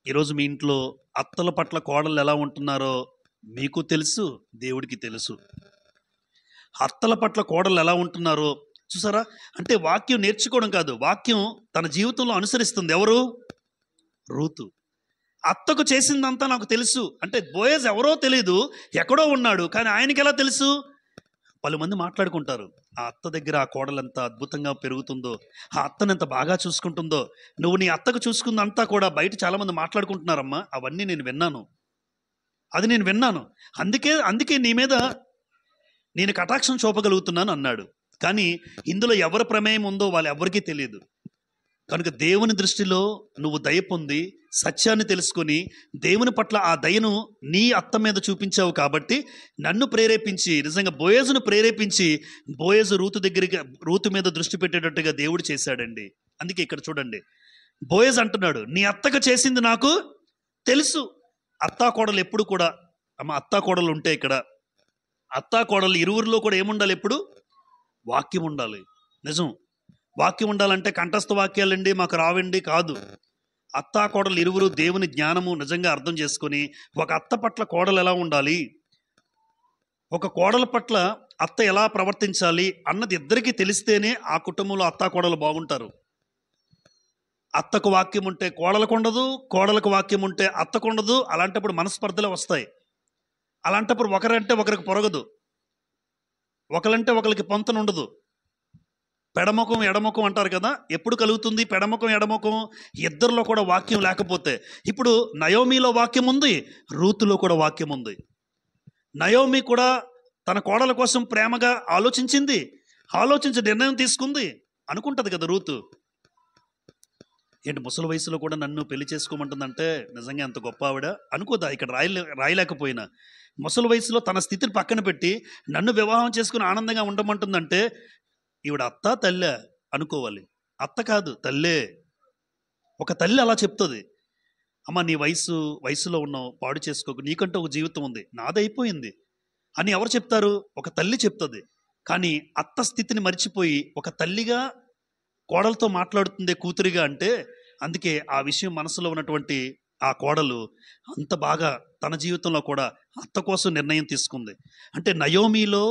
ఈరోజు మీ ఇంట్లో అత్తల పట్ల కోడళ్ళు ఎలా ఉంటున్నారో మీకు తెలుసు, దేవుడికి తెలుసు. అత్తల పట్ల కోడళ్ళు ఎలా ఉంటున్నారో చూసారా, అంటే వాక్యం నేర్చుకోవడం కాదు, వాక్యం తన జీవితంలో అనుసరిస్తుంది. ఎవరు? రూతు. అత్తకు చేసిందంతా నాకు తెలుసు అంటే బోయజ్ ఎవరో తెలియదు, ఎక్కడో ఉన్నాడు, కానీ ఆయనకి ఎలా తెలుసు? పలుమంది మాట్లాడుకుంటారు, ఆ అత్త దగ్గర ఆ కోడలు ఎంత అద్భుతంగా పెరుగుతుందో, ఆ అత్తను ఎంత బాగా చూసుకుంటుందో. నువ్వు నీ అత్తకు చూసుకుందంతా కూడా బయట చాలామంది మాట్లాడుకుంటున్నారమ్మా, అవన్నీ నేను విన్నాను, అది నేను విన్నాను, అందుకే నీ మీద నేను కటాక్షం చూపగలుగుతున్నాను అన్నాడు. కానీ ఇందులో ఎవరి ప్రమేయం ఉందో వాళ్ళు ఎవరికీ తెలియదు. కనుక దేవుని దృష్టిలో నువ్వు దయ పొంది సత్యాన్ని తెలుసుకొని దేవుని పట్ల ఆ దయను నీ అత్త మీద చూపించావు కాబట్టి నన్ను ప్రేరేపించి, నిజంగా బోయజును ప్రేరేపించి బోయజు రూతు మీద దృష్టి పెట్టేటట్టుగా దేవుడు చేశాడండి. అందుకే ఇక్కడ చూడండి, బోయజ్ అంటున్నాడు నీ అత్తకు చేసింది నాకు తెలుసు. అత్తా కోడలు ఎప్పుడు కూడా అమ్మ, అత్తా కోడలు ఉంటే ఇక్కడ అత్తా కోడలు ఇరువురిలో కూడా ఏముండాలి? ఎప్పుడు వాక్యం ఉండాలి. నిజం, వాక్యం ఉండాలంటే కంఠస్థ వాక్యాలండి మాకు రావండి కాదు. అత్తా కోడలు ఇరువురు దేవుని జ్ఞానము నిజంగా అర్థం చేసుకొని ఒక అత్త పట్ల కోడలు ఎలా ఉండాలి, ఒక కోడల పట్ల అత్త ఎలా ప్రవర్తించాలి అన్నది ఇద్దరికీ తెలిస్తేనే ఆ కుటుంబంలో అత్తా కోడలు బాగుంటారు. అత్తకు వాక్యం ఉంటే కోడలకు ఉండదు, కోడలకు వాక్యం ఉంటే అత్తకు ఉండదు. అలాంటప్పుడు మనస్పర్ధలే వస్తాయి. అలాంటప్పుడు ఒకరంటే ఒకరికి పొరగదు, ఒకరంటే ఒకరికి పొంతన ఉండదు. పెడముఖం ఎడముఖం అంటారు కదా, ఎప్పుడు కలుగుతుంది పెడముఖం ఎడముఖం? ఇద్దరిలో కూడా వాక్యం లేకపోతే. ఇప్పుడు నయోమిలో వాక్యం ఉంది, రూతులో కూడా వాక్యం ఉంది. నయోమి కూడా తన కోడల కోసం ప్రేమగా ఆలోచించింది, ఆలోచించి నిర్ణయం తీసుకుంది అనుకుంటుంది కదా రూతు. ఏంటి ముసలి వయసులో కూడా నన్ను పెళ్లి చేసుకోమంటుందంటే నిజంగా ఎంత గొప్ప ఆవిడ అనుకోదా? ఇక్కడ రాయలేకపోయినా ముసలి వయసులో తన స్థితిని పక్కన పెట్టి నన్ను వివాహం చేసుకుని ఆనందంగా ఉండమంటుందంటే ఈవిడ అత్త తల్లే అనుకోవాలి. అత్త కాదు, తల్లే. ఒక తల్లి అలా చెప్తుంది, అమ్మ నీ వయసులో ఉన్నావు, పాడు చేసుకోకు, నీకంటూ ఒక జీవితం ఉంది, నాదైపోయింది అని ఎవరు చెప్తారు? ఒక తల్లి చెప్తుంది. కానీ అత్త స్థితిని మర్చిపోయి ఒక తల్లిగా కోడలతో మాట్లాడుతుందే కూతురిగా అంటే, అందుకే ఆ విషయం మనసులో ఉన్నటువంటి ఆ కోడలు అంత బాగా తన జీవితంలో కూడా అత్త కోసం నిర్ణయం తీసుకుంది. అంటే నయోమిలో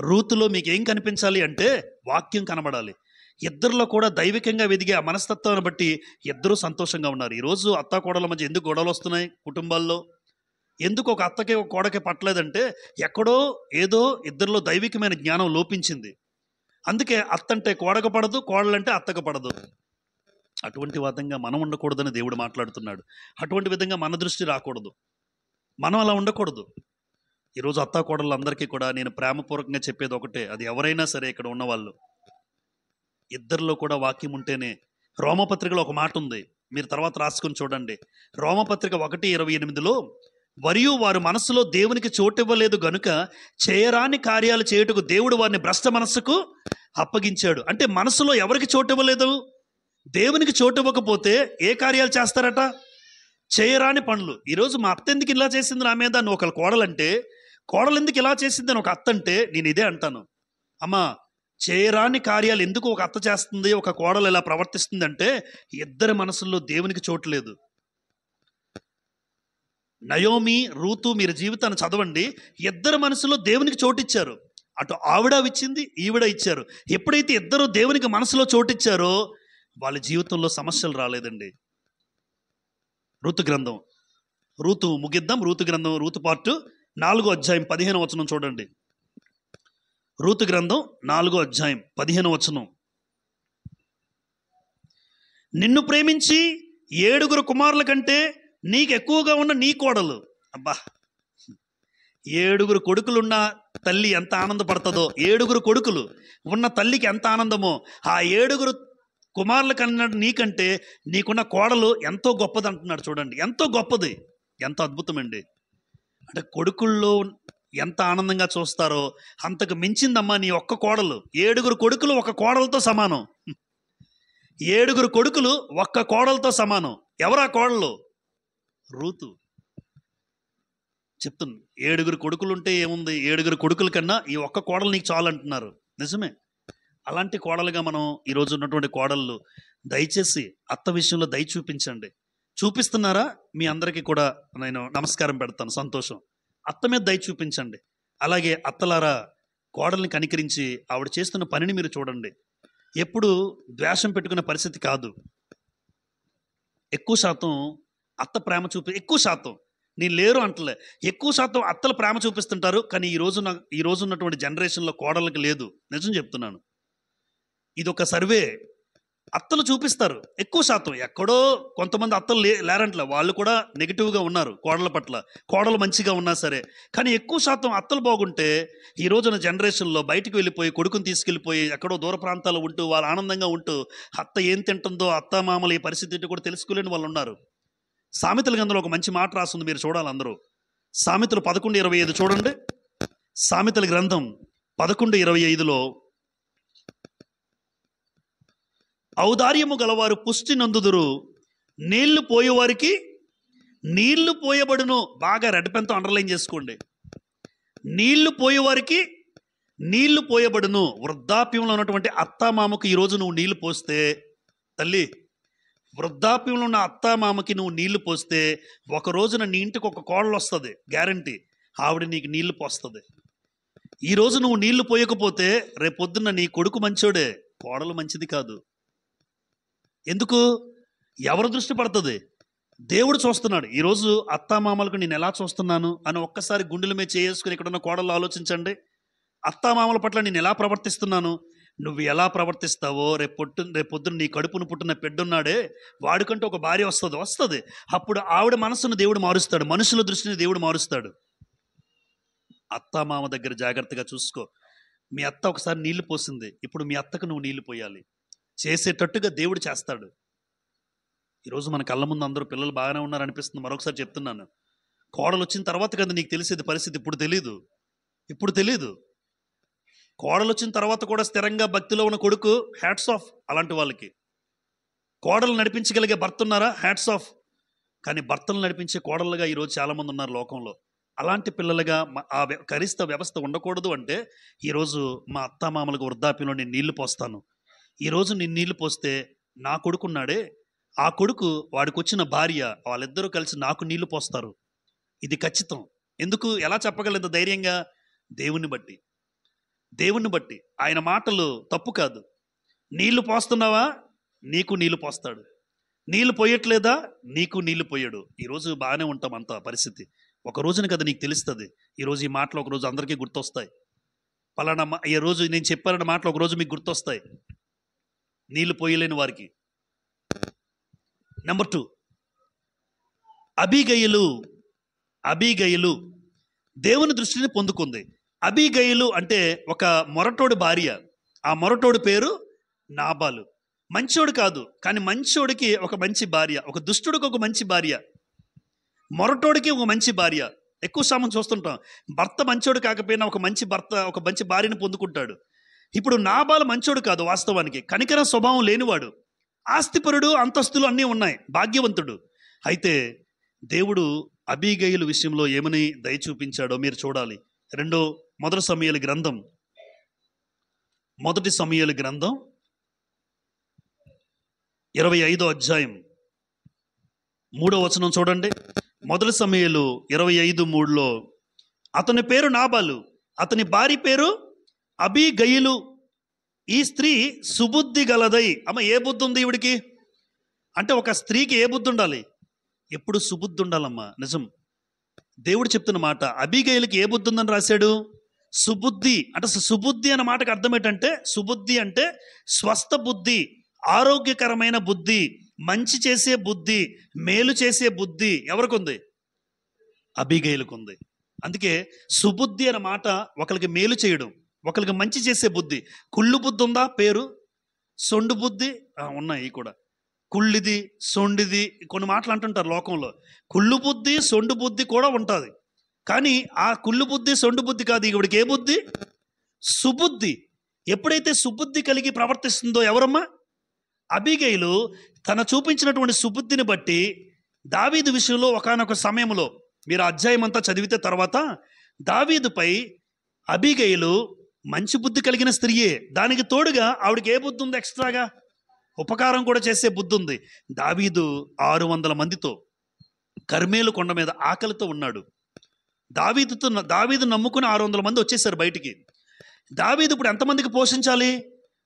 రూతులో మీకు ఏం కనిపించాలి అంటే వాక్యం కనబడాలి. ఇద్దరిలో కూడా దైవికంగా వెదిగే ఆ మనస్తత్వాన్ని బట్టి ఇద్దరూ సంతోషంగా ఉన్నారు. ఈరోజు అత్త కోడల మధ్య ఎందుకు గొడవలు వస్తున్నాయి కుటుంబాల్లో? ఎందుకు ఒక అత్తకి ఒక కోడకి పట్టలేదంటే ఎక్కడో ఏదో ఇద్దరిలో దైవికమైన జ్ఞానం లోపించింది. అందుకే అత్త అంటే కోడకు పడదు, కోడలంటే అత్తకు పడదు. అటువంటి విధంగా మనం ఉండకూడదని దేవుడు మాట్లాడుతున్నాడు. అటువంటి విధంగా మన దృష్టి రాకూడదు, మనం అలా ఉండకూడదు. ఈరోజు అత్తా కోడళ్ళందరికీ కూడా నేను ప్రేమపూర్వకంగా చెప్పేది ఒకటే, అది ఎవరైనా సరే ఇక్కడ ఉన్నవాళ్ళు ఇద్దరిలో కూడా వాక్యం ఉంటేనే. రోమపత్రికలో ఒక మాట ఉంది, మీరు తర్వాత రాసుకొని చూడండి. రోమపత్రిక 1:28లో మరియు వారు మనసులో దేవునికి చోటివ్వలేదు గనుక చేయరాని కార్యాలు చేయుటకు దేవుడు వారిని భ్రష్ట మనస్సుకు అప్పగించాడు. అంటే మనసులో ఎవరికి చోటివ్వలేదు? దేవునికి చోటివ్వకపోతే ఏ కార్యాలు చేస్తారట? చేయరాని పనులు. ఈరోజు మా అత్త ఎందుకు ఇలా చేసింది నా మీద అని ఒకళ్ళు కోడలంటే, కోడలు ఎందుకు ఇలా చేసింది అని ఒక అత్త అంటే నేను ఇదే అంటాను, అమ్మా చేయరాని కార్యాలు ఎందుకు ఒక అత్త చేస్తుంది, ఒక కోడలు ఎలా ప్రవర్తిస్తుంది అంటే ఇద్దరి మనసుల్లో దేవునికి చోటు లేదు. నయోమి, రూతు మీరు జీవితాన్ని చదవండి. ఇద్దరు మనసులో దేవునికి చోటిచ్చారు. అటు ఆవిడ ఇచ్చింది, ఈవిడ ఇచ్చారు. ఎప్పుడైతే ఇద్దరు దేవునికి మనసులో చోటిచ్చారో వాళ్ళ జీవితంలో సమస్యలు రాలేదండి. రూతు గ్రంథం, రూతు ముగిద్దాం. రూతు గ్రంథం, రూతు పార్ట్ 4వ అధ్యాయం 15వ వచనం చూడండి. రూతు గ్రంథం 4వ అధ్యాయం 15వ వచనం. నిన్ను ప్రేమించి 7 కుమారుల కంటే నీకు ఎక్కువగా ఉన్న నీ కోడలు. అబ్బా, 7 కొడుకులున్న తల్లి ఎంత ఆనందపడుతుందో, 7 కొడుకులు ఉన్న తల్లికి ఎంత ఆనందమో, ఆ 7 కుమారుల కన్నా నీకంటే నీకున్న కోడలు ఎంతో గొప్పది అంటున్నాడు. చూడండి, ఎంతో గొప్పది, ఎంత అద్భుతమండి. అంటే కొడుకుల్లో ఎంత ఆనందంగా చూస్తారో అంతకు మించిందమ్మా నీ ఒక్క కోడలు. 7 కొడుకులు ఒక కోడలతో సమానం. 7 కొడుకులు ఒక్క కోడలతో సమానం. ఎవరా కోడలు? రూతు. చెప్తుంది, 7 కొడుకులుంటే ఏముంది, 7 కొడుకుల కన్నా ఈ ఒక్క కోడలు నీకు చాలు అంటున్నారు. నిజమే. అలాంటి కోడలుగా మనం ఈరోజు ఉన్నటువంటి కోడళ్ళు, దయచేసి అత్త విషయంలో దయ చూపించండి. చూపిస్తున్నారా? మీ అందరికీ కూడా నేను నమస్కారం పెడతాను, సంతోషం. అత్త మీద దయ చూపించండి. అలాగే అత్తలారా, కోడల్ని కనికరించి ఆవిడ చేస్తున్న పనిని మీరు చూడండి. ఎప్పుడు ద్వేషం పెట్టుకునే పరిస్థితి కాదు. ఎక్కువ శాతం అత్త ప్రేమ ఎక్కువ శాతం, నేను లేరు అంటలే, ఎక్కువ శాతం అత్తలు ప్రేమ చూపిస్తుంటారు. కానీ ఈ రోజు ఉన్నటువంటి జనరేషన్లో కోడళ్ళకి లేదు. నిజం చెప్తున్నాను. ఇది ఒక సర్వే. అత్తలు చూపిస్తారు ఎక్కువ శాతం. ఎక్కడో కొంతమంది అత్తలు లేరంటలే, వాళ్ళు కూడా నెగిటివ్గా ఉన్నారు కోడల పట్ల. కోడలు మంచిగా ఉన్నా సరే, కానీ ఎక్కువ శాతం అత్తలు బాగుంటే ఈ రోజున జనరేషన్లో బయటికి వెళ్ళిపోయి కొడుకుని తీసుకెళ్ళిపోయి ఎక్కడో దూర ప్రాంతాల్లో ఉంటూ వాళ్ళు ఆనందంగా ఉంటూ అత్త ఏం తింటుందో, అత్త మామలు ఈ పరిస్థితి కూడా తెలుసుకోలేని వాళ్ళు ఉన్నారు. సామెతల గ్రంథంలో ఒక మంచి మాట రాస్తుంది, మీరు చూడాలి అందరూ. సామెతలు 11:25 చూడండి. సామెతల గ్రంథం 11:25లో, ఔదార్యము గలవారు పుష్టి నందుదురు, నీళ్లు పోయేవారికి నీళ్లు పోయబడును. బాగా రెడ్ పెన్తో అండర్లైన్ చేసుకోండి. నీళ్లు పోయేవారికి నీళ్లు పోయబడును. వృద్ధాప్యంలో ఉన్నటువంటి అత్తామామకు ఈరోజు నువ్వు నీళ్లు పోస్తే, తల్లి, వృద్ధాప్యంలో ఉన్న అత్తామామకి నువ్వు నీళ్లు పోస్తే ఒక రోజున నీ ఇంటికి ఒక కోడలు వస్తుంది, గ్యారంటీ. ఆవిడ నీకు నీళ్లు పోస్తుంది. ఈరోజు నువ్వు నీళ్లు పోయకపోతే రేపొద్దున్న నీ కొడుకు మంచోడే, కోడలు మంచిది కాదు. ఎందుకు? ఎవరు దృష్టి పడుతుంది? దేవుడు చూస్తున్నాడు. ఈరోజు అత్తామామలకు నేను ఎలా చూస్తున్నాను అని ఒక్కసారి గుండెల మీద చేసుకుని ఇక్కడున్న కోడలు ఆలోచించండి. అత్తామామల పట్ల నేను ఎలా ప్రవర్తిస్తున్నాను? నువ్వు ఎలా ప్రవర్తిస్తావో రేపొద్దున నీ కడుపును పుట్టిన పెడ్డున్నాడే, వాడికంటూ ఒక భార్య వస్తుంది. అప్పుడు ఆవిడ మనసును దేవుడు మారుస్తాడు, మనుషుల దృష్టిని దేవుడు మారుస్తాడు. అత్తామామ దగ్గర జాగ్రత్తగా చూసుకో. మీ అత్త ఒకసారి నీళ్లు పోసింది, ఇప్పుడు మీ అత్తకు నువ్వు నీళ్లు పోయాలి. చేసేటట్టుగా దేవుడు చేస్తాడు. ఈరోజు మన కళ్ళ ముందు అందరూ పిల్లలు బాగానే ఉన్నారు అనిపిస్తుంది. మరొకసారి చెప్తున్నాను, కోడలు వచ్చిన తర్వాత కదా నీకు తెలిసేది పరిస్థితి. ఇప్పుడు తెలీదు. కోడలు వచ్చిన తర్వాత కూడా స్థిరంగా భక్తిలో ఉన్న కొడుకు, హ్యాట్స్ ఆఫ్ అలాంటి వాళ్ళకి. కోడలు నడిపించగలిగే భర్త ఉన్నారా? Hats off. కానీ భర్తలు నడిపించే కోడళ్ళుగా ఈరోజు చాలామంది ఉన్నారు లోకంలో. అలాంటి పిల్లలుగా ఆ క్రైస్తవ వ్యవస్థ ఉండకూడదు. అంటే ఈరోజు మా అత్తామామలకు వృద్ధాప్యంలో నేను నీళ్లు పోస్తాను. ఈరోజు నేను నీళ్లు పోస్తే నా కొడుకున్నాడే, ఆ కొడుకు, వాడికి వచ్చిన భార్య, వాళ్ళిద్దరూ కలిసి నాకు నీళ్లు పోస్తారు. ఇది ఖచ్చితం. ఎందుకు? ఎలా చెప్పగలదు ధైర్యంగా? దేవుణ్ణి బట్టి. ఆయన మాటలు తప్పు కాదు. నీళ్లు పోస్తున్నావా? నీకు నీళ్లు పోస్తాడు. నీళ్లు పోయట్లేదా? నీకు నీళ్లు పోయాడు. ఈరోజు బాగానే ఉంటాం అంత పరిస్థితి. ఒక రోజున కదా నీకు తెలుస్తుంది. ఈరోజు ఈ మాటలు ఒకరోజు అందరికీ గుర్తొస్తాయి. పలానా ఈ రోజు నేను చెప్పాలన్న మాటలు ఒకరోజు మీకు గుర్తొస్తాయి, నీళ్లు పోయలేని వారికి. నెంబర్ 2, అబీగయలు దేవుని దృష్టిని పొందుకుంది. అబీగయలు అంటే ఒక మొరటోడి భార్య. ఆ మొరటోడి పేరు నాబాలు. మంచోడు కాదు, కానీ మంచోడికి ఒక మంచి భార్య, ఒక దుష్టుడికి ఒక మంచి భార్య, మొరటోడికి ఒక మంచి భార్య. ఎక్కువ సమయం చూస్తుంటాం, భర్త మంచోడు కాకపోయినా ఒక మంచి భర్త, ఒక మంచి భార్యను పొందుకుంటాడు. ఇప్పుడు నాబాలు మంచోడు కాదు, వాస్తవానికి కనికర స్వభావం లేనివాడు, ఆస్తిపరుడు, అంతస్తులు అన్నీ ఉన్నాయి, భాగ్యవంతుడు. అయితే దేవుడు అబీగయలు విషయంలో ఏమని దయ చూపించాడో మీరు చూడాలి. మొదటి సమూయేలు గ్రంథం 25వ అధ్యాయం 3వ వచనం చూడండి. మొదటి సమూయేలు 25:3లో అతని పేరు నాబాలు, అతని భార్య పేరు అబీగయిలు. ఈ స్త్రీ సుబుద్ధి గలదై. అమ్మ, ఏ బుద్ధి ఉంది ఈవిడికి అంటే? ఒక స్త్రీకి ఏ బుద్ధి ఉండాలి? ఎప్పుడు సుబుద్ధి ఉండాలమ్మా. నిజం, దేవుడు చెప్తున్న మాట. అబీగయిలుకి ఏ బుద్ధి ఉందని రాశాడు? సుబుద్ధి. అంటే సుబుద్ధి అన్న మాటకు అర్థం ఏంటంటే, సుబుద్ధి అంటే స్వస్థ బుద్ధి, ఆరోగ్యకరమైన బుద్ధి, మంచి చేసే బుద్ధి, మేలు చేసే బుద్ధి ఎవరికి ఉంది? అబీగయిలుకు ఉంది. అందుకే సుబుద్ధి అన్న మాట ఒకరికి మేలు చేయడం, ఒకరికి మంచి చేసే బుద్ధి. కుళ్ళు బుద్ధి ఉందా? పేరు సొండు బుద్ధి ఉన్నాయి కూడా. కుళ్ళిది, సొండిది, కొన్ని మాటలు అంటుంటారు లోకంలో. కుళ్ళు బుద్ధి, సొండు బుద్ధి కూడా ఉంటుంది. కానీ ఆ కుళ్ళు బుద్ధి, సొండు బుద్ధి కాదు. ఈవిడికి ఏ బుద్ధి? సుబుద్ధి. ఎప్పుడైతే సుబుద్ధి కలిగి ప్రవర్తిస్తుందో ఎవరమ్మా? అబీగయిలు. తన చూపించినటువంటి సుబుద్ధిని బట్టి దావీదు విషయంలో ఒకానొక సమయంలో, మీరు అధ్యాయం అంతా చదివితే తర్వాత, దావీదుపై అబీగయిలు మంచి బుద్ధి కలిగిన స్త్రీయే. దానికి తోడుగా ఆవిడకి ఏ బుద్ధి ఉంది? ఎక్స్ట్రాగా ఉపకారం కూడా చేసే బుద్ధి ఉంది. దావీదు 600 మందితో కర్మేలు కొండ మీద ఆకలితో ఉన్నాడు. దావీదు నమ్ముకుని 600 మంది వచ్చేసారు బయటికి. దావీదు ఇప్పుడు ఎంతమందికి పోషించాలి?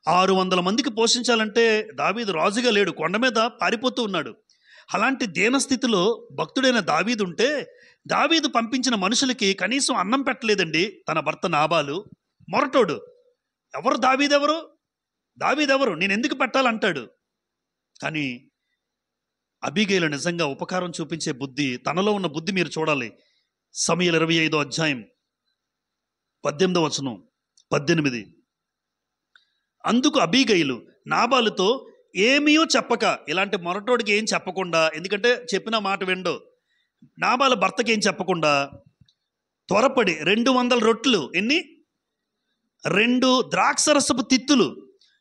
600 మందికి పోషించాలంటే దావీదు రాజుగా లేడు, కొండ మీద పారిపోతూ ఉన్నాడు. అలాంటి దీనస్థితిలో భక్తుడైన దావీదు ఉంటే, దావీదు పంపించిన మనుషులకి కనీసం అన్నం పెట్టలేదండి తన భర్త నాబాలు. మొరటోడు. ఎవరు దావీదెవరు? దావీదెవరు? నేను ఎందుకు పెట్టాలంటాడు. కానీ అబీగయిలు నిజంగా ఉపకారం చూపించే బుద్ధి, తనలో ఉన్న బుద్ధి మీరు చూడాలి. సమూయేలు 25వ అధ్యాయం 18వ వచనం, 18. అందుకు అబీగయిలు నాబాలుతో ఏమీయో చెప్పక, ఇలాంటి మొరటోడికి ఏం చెప్పకుండా, ఎందుకంటే చెప్పిన మాట విండు, నాబాలు భర్తకి ఏం చెప్పకుండా త్వరపడి 200 రొట్టెలు, ఎన్ని? 2 ద్రాక్షరసపు తిత్తులు,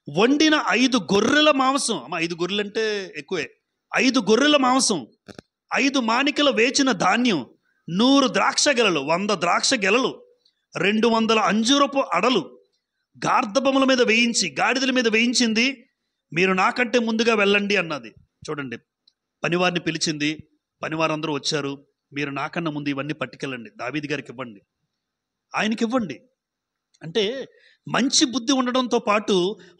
వండిన 5 గొర్రెల మాంసం. అమ్మ, 5 గొర్రెలు అంటే ఎక్కువే. 5 గొర్రెల మాంసం, 5 మానికల వేచిన ధాన్యం, 100 ద్రాక్ష గెలలు, 100 ద్రాక్ష గెలలు, 200 అంజూరపు అడలు గార్ధబముల మీద వేయించి, గాడిదల మీద వేయించింది. మీరు నాకంటే ముందుగా వెళ్ళండి అన్నది. చూడండి, పనివారిని పిలిచింది. పనివారందరూ వచ్చారు. మీరు నాకన్నా ముందు ఇవన్నీ పట్టుకెళ్ళండి, దావీదు గారికి ఇవ్వండి, ఆయనకి ఇవ్వండి. అంటే మంచి బుద్ధి ఉండడంతో పాటు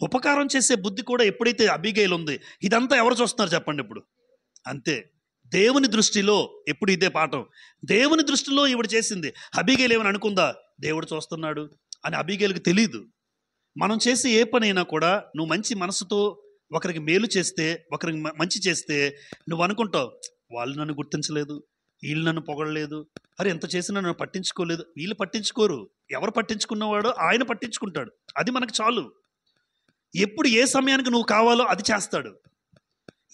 ఉపకారం చేసే బుద్ధి కూడా ఎప్పుడైతే అబీగయిలు ఉంది, ఇదంతా ఎవరు చూస్తున్నారు చెప్పండి ఇప్పుడు? అంతే, దేవుని దృష్టిలో ఎప్పుడు ఇదే పాఠం. దేవుని దృష్టిలో ఈవిడ చేసింది. అబీగయిలు ఏమని అనుకుందా? దేవుడు చూస్తున్నాడు అని అబీగయిలుకి తెలియదు. మనం చేసే ఏ పనైనా కూడా నువ్వు మంచి మనసుతో ఒకరికి మేలు చేస్తే, ఒకరికి మంచి చేస్తే, నువ్వు అనుకుంటావు, వాళ్ళు నన్ను గుర్తించలేదు, వీళ్ళు నన్ను పొగడలేదు, అరే ఎంత చేసినా నన్ను పట్టించుకోలేదు. వీళ్ళు పట్టించుకోరు. ఎవరు పట్టించుకున్నవాడో ఆయన పట్టించుకుంటాడు. అది మనకు చాలు. ఎప్పుడు ఏ సమయానికి నువ్వు కావాలో అది చేస్తాడు.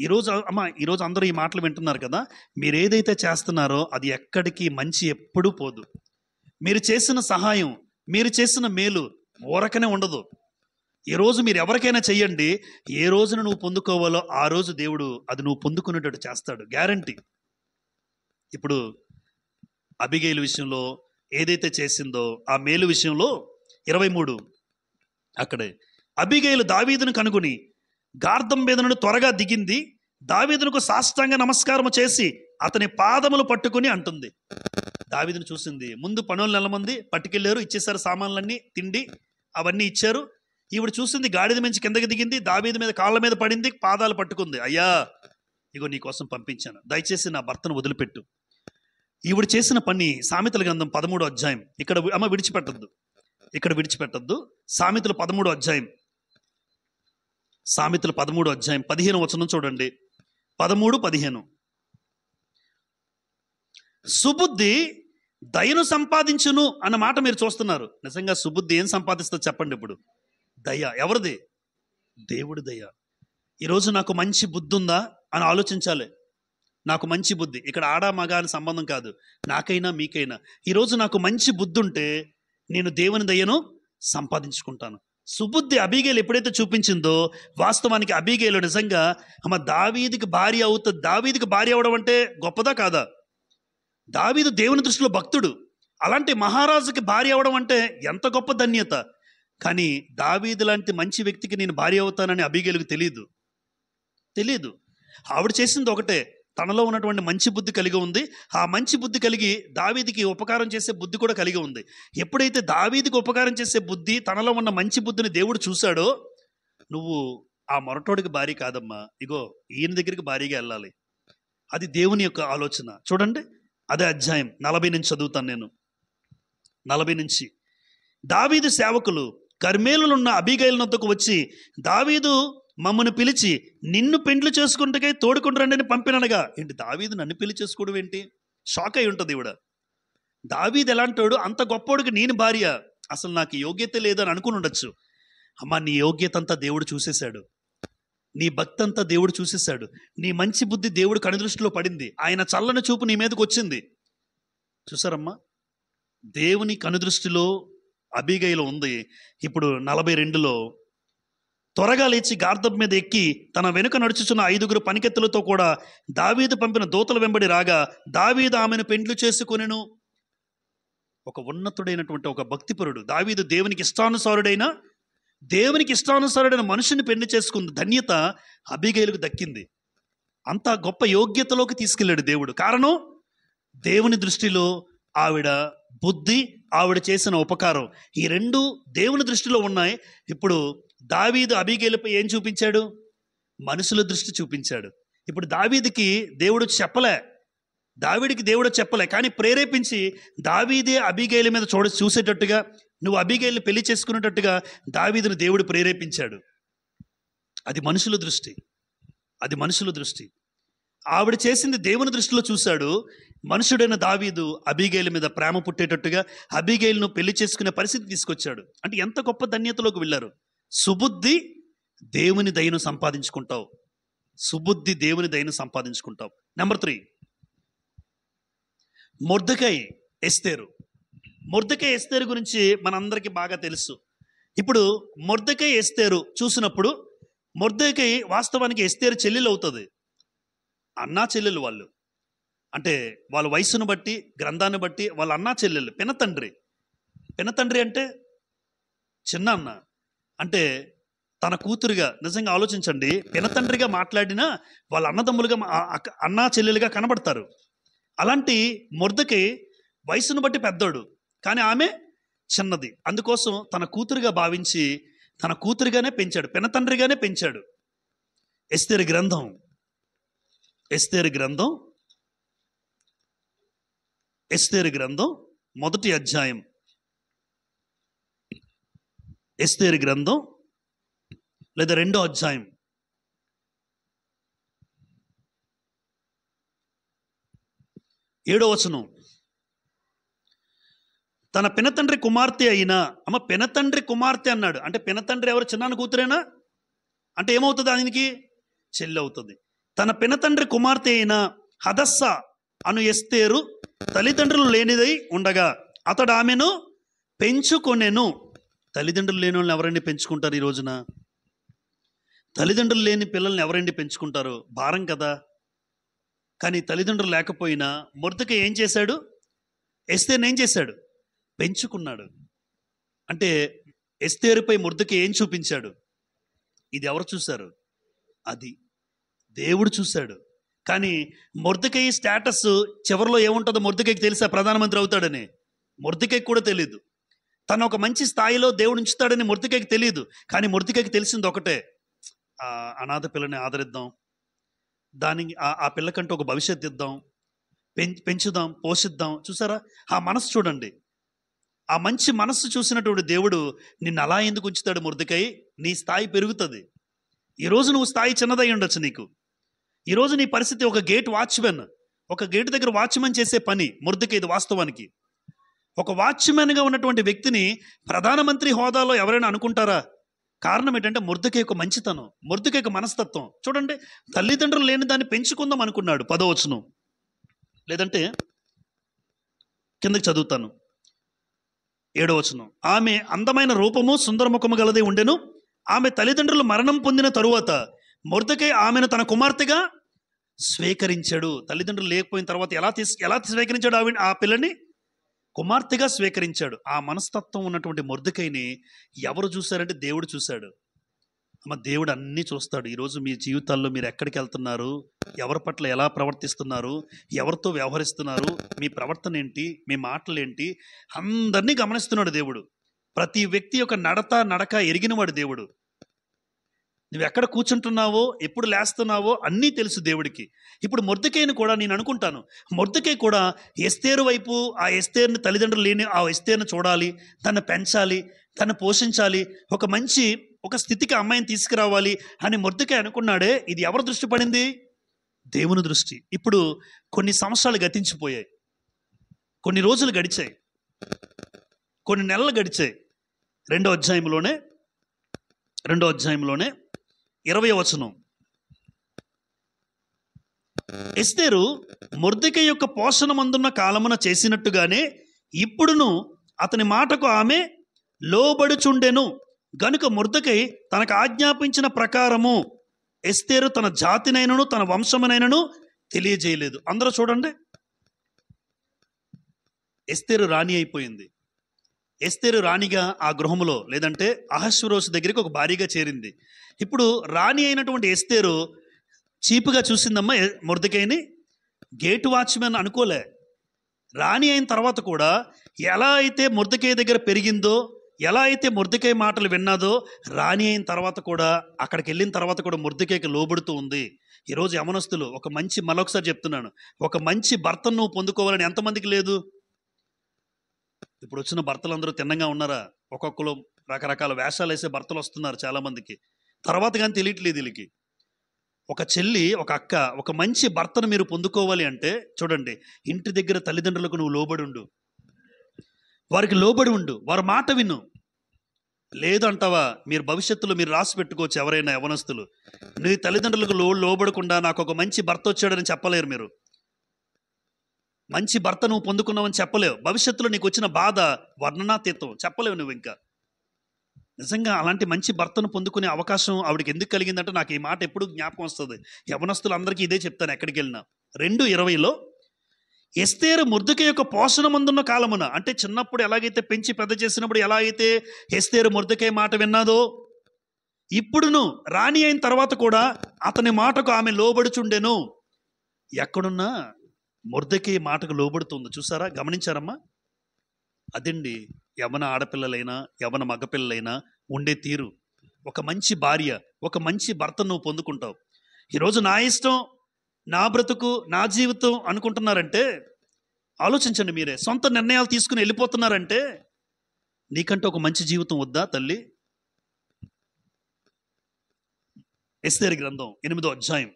ఈరోజు అందరూ ఈ మాటలు వింటున్నారు కదా. మీరు ఏదైతే చేస్తున్నారో అది ఎక్కడికి మంచి ఎప్పుడూ పోదు. మీరు చేసిన సహాయం, మీరు చేసిన మేలు ఊరకనే ఉండదు. ఈరోజు మీరు ఎవరికైనా చెయ్యండి, ఏ రోజున నువ్వు పొందుకోవాలో ఆ రోజు దేవుడు అది నువ్వు పొందుకునేటట్టు చేస్తాడు, గ్యారంటీ. ఇప్పుడు అబీగయిలు విషయంలో ఏదైతే చేసిందో ఆ మేలు విషయంలో 23 అక్కడే అబీగయిలు దావీదును కనుగొని గార్ధం మీద నుండి త్వరగా దిగింది. దావీదునకు సాష్టాంగ నమస్కారం చేసి అతని పాదములు పట్టుకుని అంటుంది. దావీదును చూసింది. ముందు పనులు 4 మంది పట్టుకెళ్ళారు, ఇచ్చేసారు సామాన్లన్నీ, తిండి అవన్నీ ఇచ్చారు. ఈవిడ చూసింది, గాడిద మించి కిందకి దిగింది, దావీదు మీద కాళ్ళ మీద పడింది, పాదాలు పట్టుకుంది. అయ్యా, ఇగో నీ కోసం పంపించాను, దయచేసి నా భర్తను వదిలిపెట్టు. ఈవిడ చేసిన పని సామెతల గ్రంథం 13వ అధ్యాయం. ఇక్కడ విడిచిపెట్టద్దు, ఇక్కడ విడిచిపెట్టద్దు. సామెతలు 13వ అధ్యాయం, సామెతలు 13వ అధ్యాయం 15వ వచనం చూడండి. 13-15. సుబుద్ధి దయను సంపాదించును అన్న మాట మీరు చూస్తున్నారు. నిజంగా సుబుద్ధి ఏం సంపాదిస్తుంది చెప్పండి ఇప్పుడు? దయ. ఎవరిది? దేవుడి దయ. ఈరోజు నాకు మంచి బుద్ధి ఉందా అని ఆలోచించాలి. నాకు మంచి బుద్ధి, ఇక్కడ ఆడా మగ అని సంబంధం కాదు, నాకైనా మీకైనా ఈరోజు నాకు మంచి బుద్ధి ఉంటే నేను దేవుని దయను సంపాదించుకుంటాను. సుబుద్ధి అబీగయిలు ఎప్పుడైతే చూపించిందో, వాస్తవానికి అబీగయిలు నిజంగా దావీదుకి భార్య అవుతుంది. దావీదుకి భార్య అవడం అంటే గొప్పదా కాదా? దావీదు దేవుని దృష్టిలో భక్తుడు. అలాంటి మహారాజుకి భార్య అవడం అంటే ఎంత గొప్ప ధన్యత. కానీ దావీదు లాంటి మంచి వ్యక్తికి నేను భార్య అవుతానని అబీగయిలుకి తెలియదు. ఆవిడ చేసింది ఒకటే, తనలో ఉన్నటువంటి మంచి బుద్ధి కలిగి ఉంది. ఆ మంచి బుద్ధి కలిగి దావీదుకి ఉపకారం చేసే బుద్ధి కూడా కలిగి ఉంది. ఎప్పుడైతే దావీదుకి ఉపకారం చేసే బుద్ధి, తనలో ఉన్న మంచి బుద్ధిని దేవుడు చూశాడో, నువ్వు ఆ మొరటోడికి భార్య కాదమ్మా, ఇగో ఈయన దగ్గరికి భార్యగా వెళ్ళాలి. అది దేవుని యొక్క ఆలోచన. చూడండి, అదే అధ్యాయం 40 నుంచి చదువుతాను నేను. 40 నుంచి. దావీదు సేవకులు కర్మేలున్న అబీగైల్ నొద్దకు వచ్చి, దావీదు మమ్మను పిలిచి నిన్ను పెండ్లు చేసుకుంటకై తోడుకుంటూ రండి అని పంపిననగా. ఏంటి, దావీదు నన్ను పెళ్లి చేసుకోవడం ఏంటి? షాక్ అయి ఉంటుంది ఇవిడ. దావీదు ఎలాంటోడు, అంత గొప్పోడికి నేను భార్య, అసలు నాకు యోగ్యత లేదని అనుకుని ఉండొచ్చు. అమ్మా, నీ యోగ్యత అంతా దేవుడు చూసేశాడు, నీ భక్తి అంతా దేవుడు చూసేశాడు, నీ మంచి బుద్ధి దేవుడు కనుదృష్టిలో పడింది, ఆయన చల్లని చూపు నీ మీదకి వచ్చింది. చూసారమ్మా, దేవుని కనుదృష్టిలో అబీగైలు ఉంది. ఇప్పుడు 42లో, త్వరగా లేచి గార్దబ్ మీద ఎక్కి తన వెనుక నడుచుచున్న 5 పనికెత్తులతో కూడా దావీదు పంపిన దూతల వెంబడి రాగా, దావీదు ఆమెను పెండ్లు చేసుకొనెను. ఒక ఉన్నతుడైనటువంటి ఒక భక్తిపరుడు దావీదు, దేవునికి ఇష్టానుసారుడైన మనుషుని పెళ్లి చేసుకున్న ధన్యత అబీగైలుకు దక్కింది. అంత గొప్ప యోగ్యతలోకి తీసుకెళ్ళాడు దేవుడు. కారణం, దేవుని దృష్టిలో ఆవిడ బుద్ధి, ఆవిడ చేసిన ఉపకారం, ఈ రెండు దేవుని దృష్టిలో ఉన్నాయి. ఇప్పుడు దావీదు అబీగైలుపై ఏం చూపించాడు? మనుషుల దృష్టి చూపించాడు. ఇప్పుడు దావీదుకి దేవుడు చెప్పలే, కానీ ప్రేరేపించి దావీదే అబీగైలు మీద చూసేటట్టుగా, నువ్వు అబీగైల్ని పెళ్లి చేసుకునేటట్టుగా దావీదును దేవుడు ప్రేరేపించాడు. అది మనుషుల దృష్టి. ఆవిడ చేసింది దేవుని దృష్టిలో చూశాడు. మనుషుడైన దావీదు అబీగైలు మీద ప్రేమ పుట్టేటట్టుగా అబీగైలును పెళ్లి చేసుకునే పరిస్థితి తీసుకొచ్చాడు. అంటే ఎంత గొప్ప ధన్యతలోకి వెళ్ళారు. సుబుద్ధి దేవుని దయను సంపాదించుకుంటావు. నెంబర్ 3, మొర్దెకై ఎస్తేరు గురించి మనందరికీ బాగా తెలుసు. ఇప్పుడు మొర్దెకై ఎస్తేరు చూసినప్పుడు, మొర్దెకై వాస్తవానికి ఎస్తేరు చెల్లెలు అవుతుంది. అన్నా చెల్లెలు వాళ్ళు, అంటే వాళ్ళ వయసును బట్టి, గ్రంథాన్ని బట్టి వాళ్ళ అన్నా చెల్లెలు. పినతండ్రి అంటే చిన్న అన్న, అంటే తన కూతురుగా. నిజంగా ఆలోచించండి, పినతండ్రిగా మాట్లాడినా వాళ్ళ అన్నదమ్ములుగా, అన్నా చెల్లెలుగా కనబడతారు. అలాంటి మొర్దెకై వయసును బట్టి పెద్దోడు, కానీ ఆమె చిన్నది. అందుకోసం తన కూతురుగా భావించి తన కూతురుగానే పెంచాడు, పినతండ్రిగానే పెంచాడు. ఎస్తేరు గ్రంథం 1వ అధ్యాయం. ఎస్తేరు గ్రంథం లేదా 2వ అధ్యాయం. 7వ వచనం. తన పినతండ్రి కుమార్తె అయినా, పినతండ్రి కుమార్తె అన్నాడు అంటే పినతండ్రి ఎవరు? చిన్నాన్న కూతురేనా? అంటే ఏమవుతుంది? ఆయనకి చెల్లి అవుతుంది. తన పినతండ్రి కుమార్తె అయిన హదస్సా అను ఎస్తేరు తల్లిదండ్రులు లేనిదై ఉండగా అతడు ఆమెను పెంచుకొనెను. తల్లిదండ్రులు లేని వాళ్ళని ఎవరండి పెంచుకుంటారు ఈ రోజున? తల్లిదండ్రులు లేని పిల్లల్ని ఎవరండి పెంచుకుంటారు? భారం కదా. కానీ తల్లిదండ్రులు లేకపోయినా మొర్దెకై ఏం చేశాడు? ఎస్తేరుని ఏం చేశాడు? పెంచుకున్నాడు. అంటే ఎస్తేరుపై మొర్దెకై ఏం చూపించాడు? ఇది ఎవరు చూశారు? అది దేవుడు చూశాడు. కానీ మొర్దెకై స్టేటస్ చివరిలో ఏముంటుందో మొర్దెకైకి తెలుసా? ప్రధానమంత్రి అవుతాడని మొర్దెకైకి కూడా తెలియదు. తను ఒక మంచి స్థాయిలో దేవుడు ఉంచుతాడని మొర్దెకైకి తెలియదు. కానీ మొర్దెకైకి తెలిసింది ఒకటే, అనాథ పిల్లని ఆదరిద్దాం, దానికి ఆ పిల్లకంటూ ఒక భవిష్యత్తు ఇద్దాం, పెంచుదాం, పోషిద్దాం. చూసారా ఆ మనసు? చూడండి, ఆ మంచి మనస్సు చూసినటువంటి దేవుడు నిన్ను అలా ఎందుకు ఉంచుతాడు? మొర్దెకై, నీ స్థాయి పెరుగుతుంది. ఈరోజు నువ్వు స్థాయి చిన్నదై ఉండొచ్చు నీకు. ఈరోజు నీ పరిస్థితి ఒక గేట్ దగ్గర వాచ్మెన్ చేసే పని మొర్దెకై. ఇది వాస్తవానికి ఒక వాచ్మెన్గా ఉన్నటువంటి వ్యక్తిని ప్రధానమంత్రి హోదాలో ఎవరైనా అనుకుంటారా? కారణం ఏంటంటే మొర్దెకై యొక్క మంచితనం, మొర్దెకై యొక్క మనస్తత్వం. చూడండి, తల్లిదండ్రులు లేని దాన్ని పెంచుకుందాం అనుకున్నాడు. 10వ వచనం. లేదంటే కిందకి చదువుతాను, 7వ వచనం. ఆమె అందమైన రూపము, సుందరముఖము గలదే ఉండెను. ఆమె తల్లిదండ్రులు మరణం పొందిన తరువాత మొర్దెకై ఆమెను తన కుమార్తెగా స్వీకరించాడు. తల్లిదండ్రులు లేకపోయిన తర్వాత ఎలా స్వీకరించాడు? ఆ పిల్లని కుమార్తెగా స్వీకరించాడు. ఆ మనస్తత్వం ఉన్నటువంటి మొర్దెకైని ఎవరు చూశారంటే దేవుడు చూశాడు. అమ్మ, దేవుడు అన్నీ చూస్తాడు. ఈరోజు మీ జీవితాల్లో మీరు ఎక్కడికి వెళ్తున్నారు, ఎవరి పట్ల ఎలా ప్రవర్తిస్తున్నారు, ఎవరితో వ్యవహరిస్తున్నారు, మీ ప్రవర్తన ఏంటి, మీ మాటలు ఏంటి, అందరినీ గమనిస్తున్నాడు దేవుడు. ప్రతి వ్యక్తి యొక్క నడక ఎరిగినవాడు దేవుడు. నువ్వు ఎక్కడ కూర్చుంటున్నావో, ఎప్పుడు లేస్తున్నావో అన్నీ తెలుసు దేవుడికి. ఇప్పుడు మొర్దెకైని కూడా నేను అనుకుంటాను, మొర్దెకై కూడా ఎస్తేరు వైపు, ఆ ఎస్తేరుని తల్లిదండ్రులు లేని ఆ ఎస్తేరుని చూడాలి, తను పెంచాలి, తను పోషించాలి, ఒక స్థితికి అమ్మాయిని తీసుకురావాలి అని మొర్దెకై అనుకున్నాడే. ఇది ఎవరి దృష్టి పడింది? దేవుని దృష్టి. ఇప్పుడు కొన్ని సంవత్సరాలు గతించిపోయాయి, కొన్ని రోజులు గడిచాయి, కొన్ని నెలలు గడిచాయి. రెండో అధ్యాయంలోనే 20వ వచనం, ఎస్తేరు మొర్దెకై యొక్క పోషణమందున్న కాలమున చేసినట్టుగానే ఇప్పుడును అతని మాటకు ఆమె లోబడుచుండెను. గనుక మొర్దెకై తనకు ఆజ్ఞాపించిన ప్రకారము ఎస్తేరు తన జాతినైనను తన వంశమునైనను తెలియజేయలేదు. అందరూ చూడండి, ఎస్తేరు రాణి అయిపోయింది. ఎస్తేరు రాణిగా ఆ గృహములో, లేదంటే అహష్వేరోషు దగ్గరికి ఒక భార్యగా చేరింది. ఇప్పుడు రాణి అయినటువంటి ఎస్తేరు చీపుగా చూసిందమ్మా మొర్దెకైని. గేటు వాచ్మెన్ అనుకోలే. రాణి అయిన తర్వాత కూడా ఎలా అయితే మొర్దెకై దగ్గర పెరిగిందో, ఎలా అయితే మొర్దెకై మాటలు విన్నాదో, రాణి అయిన తర్వాత కూడా, అక్కడికి వెళ్ళిన తర్వాత కూడా మొర్దెకైకి లోబడుతూ ఉంది. ఈరోజు యవనస్తులు మరొకసారి చెప్తున్నాను, ఒక మంచి భర్తను నువ్వు పొందుకోవాలని ఎంతమందికి లేదు? ఇప్పుడు వచ్చిన భర్తలందరూ తిన్నంగా ఉన్నారా? ఒక్కొక్కరు రకరకాల వేషాలు వేసే భర్తలు వస్తున్నారు చాలామందికి. తర్వాత కానీ తెలియట్లేదు వీళ్ళకి. ఒక చెల్లి, ఒక అక్క, ఒక మంచి భర్తను మీరు పొందుకోవాలి అంటే చూడండి, ఇంటి దగ్గర తల్లిదండ్రులకు నువ్వు లోబడి ఉండు, వారికి లోబడి ఉండు, వారి మాట విను. లేదు అంటావా, మీరు భవిష్యత్తులో మీరు రాసి పెట్టుకోవచ్చు. ఎవరైనా యవనస్తులు నీ తల్లిదండ్రులకు లోబడకుండా నాకు ఒక మంచి భర్త వచ్చాడని చెప్పలేరు. మీరు మంచి భర్త నువ్వు పొందుకున్నావని చెప్పలేవు. భవిష్యత్తులో నీకు వచ్చిన బాధ వర్ణనాతీతం, చెప్పలేవు నువ్వు. ఇంకా నిజంగా అలాంటి మంచి భర్తను పొందుకునే అవకాశం ఆవిడకి ఎందుకు కలిగిందంటే, నాకు ఈ మాట ఎప్పుడు జ్ఞాపకం వస్తుంది. యవనస్తులందరికీ ఇదే చెప్తాను ఎక్కడికి వెళ్ళినా. 2:20లో ఎస్తేరు మొర్దెకై యొక్క పోషణమందున్న కాలమున, అంటే చిన్నప్పుడు ఎలాగైతే పెంచి పెద్ద చేసినప్పుడు ఎలా అయితే ఎస్తేరు మొర్దెకై మాట విన్నాదో, ఇప్పుడును రాణి అయిన తర్వాత కూడా అతని మాటకు ఆమె లోబడుచుండెను. ఎక్కడున్నా మొర్దెకై మాటకు లోబడుతుంది. చూసారా, గమనించారమ్మా? అదండి యవన ఆడపిల్లలైనా యవన మగపిల్లలైనా ఉండే తీరు. ఒక మంచి భార్య, ఒక మంచి భర్త నువ్వు పొందుకుంటావు. ఈరోజు నా ఇష్టం, నా బ్రతుకు, నా జీవితం అనుకుంటున్నారంటే ఆలోచించండి. మీరే సొంత నిర్ణయాలు తీసుకుని వెళ్ళిపోతున్నారంటే నీకంటే ఒక మంచి జీవితం వద్దా తల్లి? ఎస్తేరు గ్రంథం 8వ అధ్యాయం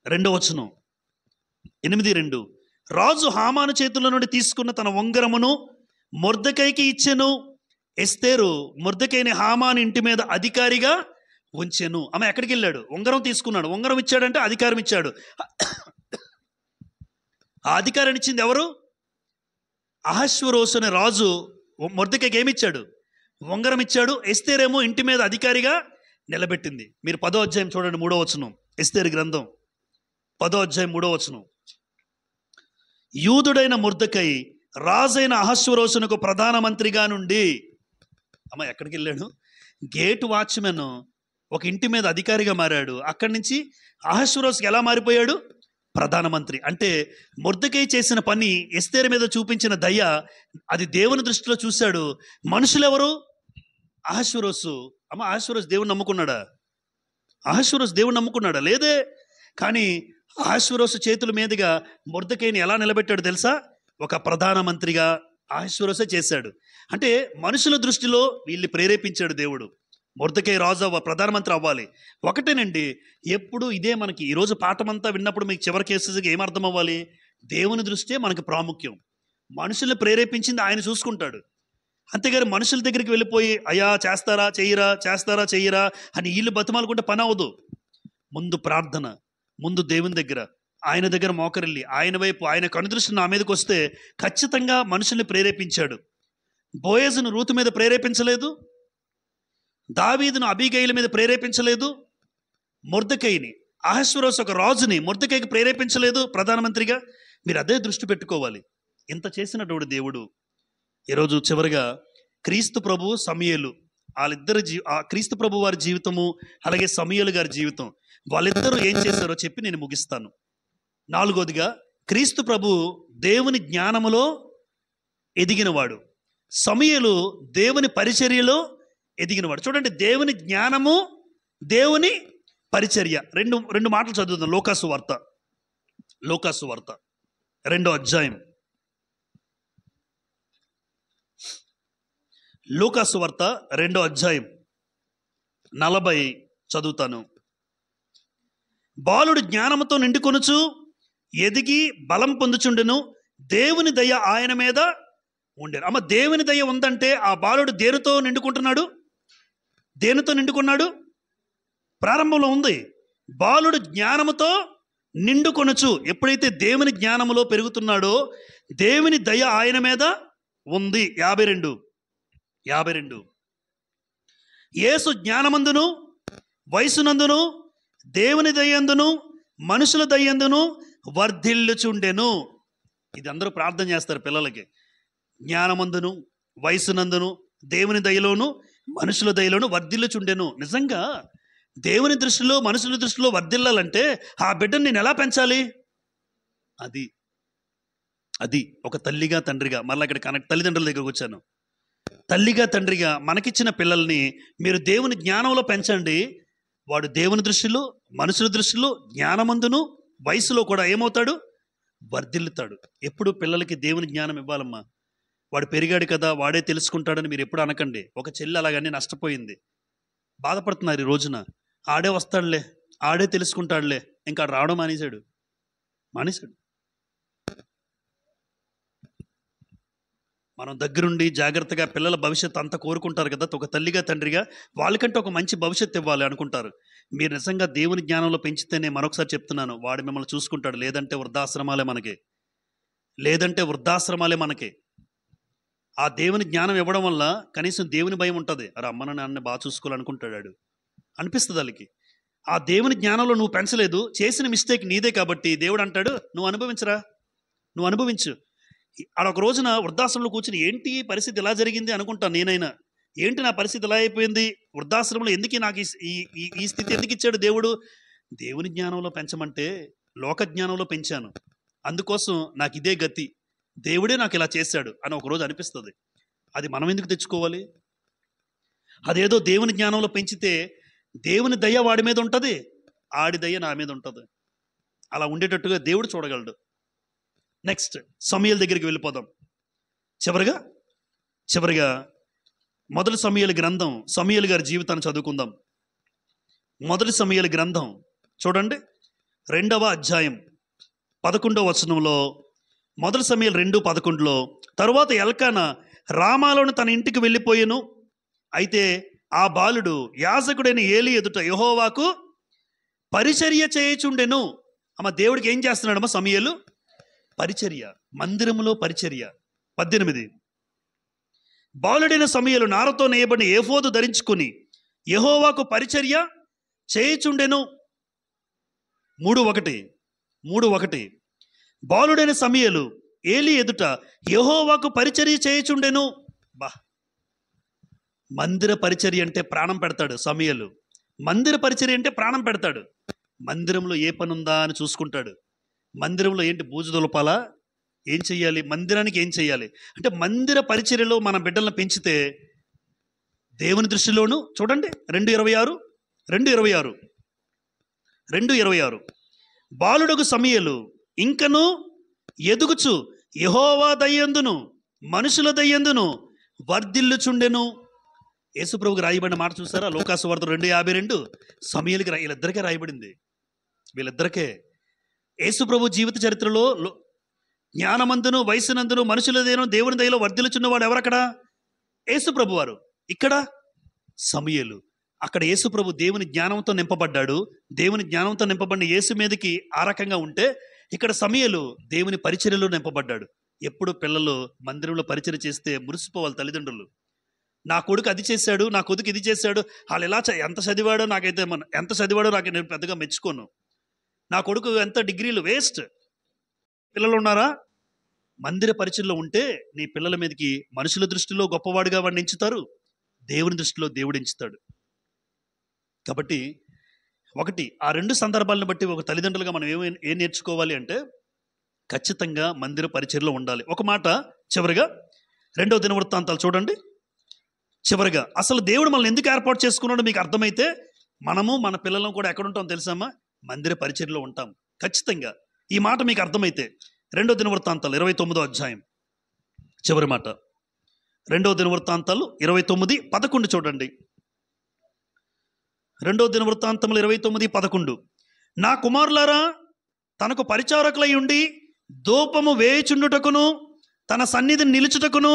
2వ వచనం, 8:2. రాజు హామాను చేతుల నుండి తీసుకున్న తన ఉంగరమును మొర్దెకైకి ఇచ్చెను. ఎస్తేరు మొర్దెకైని హామాను ఇంటి మీద అధికారిగా ఉంచెను. ఆమె ఎక్కడికి వెళ్ళాడు? ఉంగరం తీసుకున్నాడు. ఉంగరం ఇచ్చాడంటే అధికారం ఇచ్చాడు. ఆ అధికారాన్ని ఇచ్చింది ఎవరు? అహష్వేరోషు అనే రాజు మొర్దెకైకి ఏమిచ్చాడు? ఉంగరం ఇచ్చాడు. ఎస్తేరేమో ఇంటి మీద అధికారిగా నిలబెట్టింది. మీరు 10వ అధ్యాయం చూడండి, 3వ వచనం. ఎస్తేరు గ్రంథం 10వ అధ్యాయం 3వ వచనం. యూదుడైన మొర్దెకై రాజైన అహష్వేరోషునకు ప్రధానమంత్రిగా నుండి, అమ్మ ఎక్కడికి వెళ్ళాడు? గేట్ వాచ్మెన్ ఒక ఇంటి మీద అధికారిగా మారాడు. అక్కడి నుంచి అహష్వేరోషుకి ఎలా మారిపోయాడు? ప్రధానమంత్రి. అంటే మొర్దెకై చేసిన పని, ఎస్తేరు మీద చూపించిన దయ, అది దేవుని దృష్టిలో చూశాడు. మనుషులు ఎవరు? అహష్వేరోషు. అమ్మ, అహష్వేరోషు దేవుని నమ్ముకున్నాడా? అహష్వేరోషు దేవుని నమ్ముకున్నాడా? లేదే. కానీ అహష్వేరోషు చేతుల మీదుగా మొర్దెకైని ఎలా నిలబెట్టాడు తెలుసా? ఒక ప్రధానమంత్రిగా అహష్వేరోషే చేశాడు. అంటే మనుషుల దృష్టిలో వీళ్ళు ప్రేరేపించాడు దేవుడు. మొర్దెకై రాజు ప్రధానమంత్రి అవ్వాలి. ఒకటేనండి, ఎప్పుడు ఇదే మనకి ఈరోజు పాఠమంతా విన్నప్పుడు మీకు చివరి కేసుకి ఏమర్థం అవ్వాలి? దేవుని దృష్టే మనకు ప్రాముఖ్యం. మనుషుల్ని ప్రేరేపించింది ఆయన చూసుకుంటాడు. అంతేగాని మనుషుల దగ్గరికి వెళ్ళిపోయి అయ్యా చేస్తారా చెయ్యరా, చేస్తారా చెయ్యరా అని వీళ్ళు బతిమాలుకుంటే పని అవ్వదు. ముందు ప్రార్థన, ముందు దేవుని దగ్గర, ఆయన దగ్గర మోకరిల్లి, ఆయన వైపు, ఆయన కనుదృష్టి నా మీదకి వస్తే ఖచ్చితంగా మనుషుల్ని ప్రేరేపించాడు. బోయజును రూతు మీద ప్రేరేపించలేదు, దావీదును అబీగయిల మీద ప్రేరేపించలేదు, మొర్దెకైని అహష్వేరోషు ఒక రాజుని మొర్దెకైకి ప్రేరేపించలేదు ప్రధానమంత్రిగా. మీరు అదే దృష్టి పెట్టుకోవాలి. ఇంత చేసినటువంటి దేవుడు ఈరోజు చివరిగా క్రీస్తు ప్రభు, సమూయేలు, వాళ్ళిద్దరు క్రీస్తు ప్రభు వారి జీవితము, అలాగే సమూయేలు గారి జీవితం, వాళ్ళిద్దరూ ఏం చేశారో చెప్పి నేను ముగిస్తాను. నాలుగోదిగా, క్రీస్తు ప్రభు దేవుని జ్ఞానములో ఎదిగినవాడు, సమూయేలు దేవుని పరిచర్యలో ఎదిగినవాడు. చూడండి, దేవుని జ్ఞానము, దేవుని పరిచర్య, రెండు మాటలు చదువుతాం. లోకాసు వార్త 2వ అధ్యాయం. లూకాసు వార్త 2వ అధ్యాయం 40 చదువుతాను. బాలుడు జ్ఞానముతో నిండుకొనుచు ఎదిగి బలం పొందుచుండెను, దేవుని దయ ఆయన మీద ఉండేను. అమ్మ, దేవుని దయ ఉందంటే ఆ బాలుడు దేనితో నిండుకుంటున్నాడు? దేనితో నిండుకున్నాడు? ప్రారంభంలో ఉంది, బాలుడు జ్ఞానముతో నిండుకొనుచు. ఎప్పుడైతే దేవుని జ్ఞానములో పెరుగుతున్నాడో దేవుని దయ ఆయన మీద ఉంది. 52 యేసు జ్ఞానమందును వయసునందును దేవుని దయందును మనుషుల దయందును వర్ధిల్లుచుండెను. ఇది అందరూ ప్రార్థన చేస్తారు పిల్లలకి. జ్ఞానమందును వయసునందును దేవుని దయలోను మనుషుల దయలోను వర్ధిల్లుచుండెను. నిజంగా దేవుని దృష్టిలో మనుషుల దృష్టిలో వర్ధిల్లాలంటే ఆ బిడ్డను నేను ఎలా పెంచాలి? అది ఒక తల్లిగా తండ్రిగా, మళ్ళీ ఇక్కడ తల్లిదండ్రుల దగ్గరకు వచ్చాను. తల్లిగా తండ్రిగా మనకిచ్చిన పిల్లల్ని మీరు దేవుని జ్ఞానంలో పెంచండి. వాడు దేవుని దృష్టిలో మనుషుల దృష్టిలో జ్ఞానమందును వయసులో కూడా ఏమవుతాడు? వర్ధిల్లుతాడు. ఎప్పుడు పిల్లలకి దేవుని జ్ఞానం ఇవ్వాలమ్మా. వాడు పెరిగాడు కదా, వాడే తెలుసుకుంటాడని మీరు ఎప్పుడు అనకండి. ఒక చెల్లి అలాగని నష్టపోయింది, బాధపడుతున్నారు ఈ రోజున. ఆడే వస్తాడులే, ఆడే తెలుసుకుంటాడులే, ఇంకా రావడం మానేశాడు. మనం దగ్గరుండి జాగ్రత్తగా పిల్లల భవిష్యత్తు అంతా కోరుకుంటారు కదా. ఒక తల్లిగా తండ్రిగా వాళ్ళకంటే ఒక మంచి భవిష్యత్తు ఇవ్వాలి అనుకుంటారు. మీరు నిజంగా దేవుని జ్ఞానంలో పెంచితేనే, మరొకసారి చెప్తున్నాను, వాడు మిమ్మల్ని చూసుకుంటాడు. లేదంటే వృద్ధాశ్రమాలే మనకి. ఆ దేవుని జ్ఞానం ఇవ్వడం వల్ల కనీసం దేవుని భయం ఉంటుంది. అరే, అమ్మను నాన్న బాగా చూసుకోవాలనుకుంటాడు, అనిపిస్తుంది వాళ్ళకి. ఆ దేవుని జ్ఞానంలో నువ్వు పెంచలేదు, చేసిన మిస్టేక్ నీదే. కాబట్టి దేవుడు అంటాడు, నువ్వు అనుభవించు. ఆడ ఒక రోజున వృద్ధాశ్రమంలో కూర్చుని ఏంటి పరిస్థితి ఇలా జరిగింది అనుకుంటాను నేనైనా. ఏంటి నా పరిస్థితి ఇలా అయిపోయింది? వృద్ధాశ్రమంలో ఎందుకు నాకు ఈ స్థితి ఎందుకు ఇచ్చాడు దేవుడు? దేవుని జ్ఞానంలో పెంచమంటే లోక జ్ఞానంలో పెంచాను, అందుకోసం నాకు ఇదే గతి, దేవుడే నాకు ఇలా చేశాడు అని ఒకరోజు అనిపిస్తుంది. అది మనం ఎందుకు తెచ్చుకోవాలి? అదేదో దేవుని జ్ఞానంలో పెంచితే దేవుని దయ వాడి మీద ఉంటుంది, ఆడి దయ నా మీద ఉంటుంది. అలా ఉండేటట్టుగా దేవుడు చూడగలడు. నెక్స్ట్ సమూయేలు దగ్గరికి వెళ్ళిపోదాం. చివరిగా మొదటి సమూయేలు గ్రంథం, సమూయేలు గారి జీవితాన్ని చదువుకుందాం. మొదటి సమూయేలు గ్రంథం చూడండి, 2వ అధ్యాయం 11వ వచనంలో, మొదటి సమూయేలు 2:11లో, తరువాత ఎల్కానా రామాలోని తన ఇంటికి వెళ్ళిపోయాను. అయితే ఆ బాలుడు యాజకుడైన ఏలీ ఎదుట యెహోవాకు పరిచర్య చేయుచుండెను. అమ్మ, దేవుడికి ఏం చేస్తున్నాడమ్మా సమూయేలు? పరిచర్య, మందిరములో పరిచర్య. 18 బాలుడైన సమూయేలు నారతో నేయబడిన ఏఫోదు ధరించుకుని యెహోవాకు పరిచర్య చేయుచుండెను. 3:1 బాలుడైన సమూయేలు ఏలీ ఎదుట యెహోవాకు పరిచర్య చేయుచుండెను. మందిర పరిచర్య అంటే ప్రాణం పెడతాడు సమూయేలు. మందిర పరిచర్య అంటే ప్రాణం పెడతాడు. మందిరంలో ఏ పని ఉందా అని చూసుకుంటాడు. మందిరంలో ఏంటి, బూజు దులపాలా, ఏం చెయ్యాలి, మందిరానికి ఏం చెయ్యాలి అంటే మందిర పరిచర్యలో మన బిడ్డలను పెంచితే దేవుని దృష్టిలోను. చూడండి 2:26 బాలుడగు సమూయేలు ఇంకను ఎదుగుచు యెహోవా దయందును మనుషుల దయందును వర్ధిల్లుచుండెను. యేసుప్రభుకి రాయబడిన మాట చూసారా? లూకాసు వార్త 2:52 సమూయేలుకి వీళ్ళిద్దరికే రాయబడింది. వీళ్ళిద్దరికే యేసుప్రభు జీవిత చరిత్రలో జ్ఞానమందును వయసునందును మనుషులదేనో దేవుని దయలో వర్ధిల్లుచున్నవాడు ఎవరక్కడ? యేసుప్రభు వారు. ఇక్కడ సమూయేలు. అక్కడ యేసుప్రభు దేవుని జ్ఞానంతో నింపబడ్డాడు. దేవుని జ్ఞానంతో నింపబడిన యేసు మీదకి ఆ రకంగా ఉంటే, ఇక్కడ సమూయేలు దేవుని పరిచర్యలో నింపబడ్డాడు. ఎప్పుడు పిల్లలు మందిరంలో పరిచర్య చేస్తే మురిసిపోవాలి తల్లిదండ్రులు. నా కొడుకు అది చేశాడు, నా కొడుకు ఇది చేశాడు, వాళ్ళు ఎలా ఎంత చదివాడో నాకు నేను పెద్దగా మెచ్చుకోను. నా కొడుకు ఎంత డిగ్రీలు వేస్ట్. పిల్లలు ఉన్నారా? మందిర పరిచయంలో ఉంటే నీ పిల్లల మీదకి మనుషుల దృష్టిలో గొప్పవాడిగా వాడిని ఎంచుతారు, దేవుని దృష్టిలో దేవుడు ఎంచుతాడు. కాబట్టి ఒకటి, ఆ రెండు సందర్భాలను బట్టి ఒక తల్లిదండ్రులుగా మనం ఏం నేర్చుకోవాలి అంటే ఖచ్చితంగా మందిర పరిచర్లో ఉండాలి. ఒక మాట చివరిగా 2వ దినవృత్తాంతాలు చూడండి. చివరిగా అసలు దేవుడు మనల్ని ఎందుకు ఏర్పాటు చేసుకున్నాడో మీకు అర్థమైతే మనము మన పిల్లలను కూడా ఎక్కడ ఉంటాం తెలుసామా? మందిర పరిచర్లో ఉంటాం ఖచ్చితంగా. ఈ మాట మీకు అర్థమైతే 2వ దినవృత్తాంతాలు 29వ అధ్యాయం చివరి మాట. 2వ దినవృత్తాంతాలు 29:11 చూడండి. 2వ దినవృత్తాంతములు 29:11. నా కుమారులారా, తనకు పరిచారకులై ఉండి ధూపము వేయుచుండుటకును తన సన్నిధిని నిలుచుటకును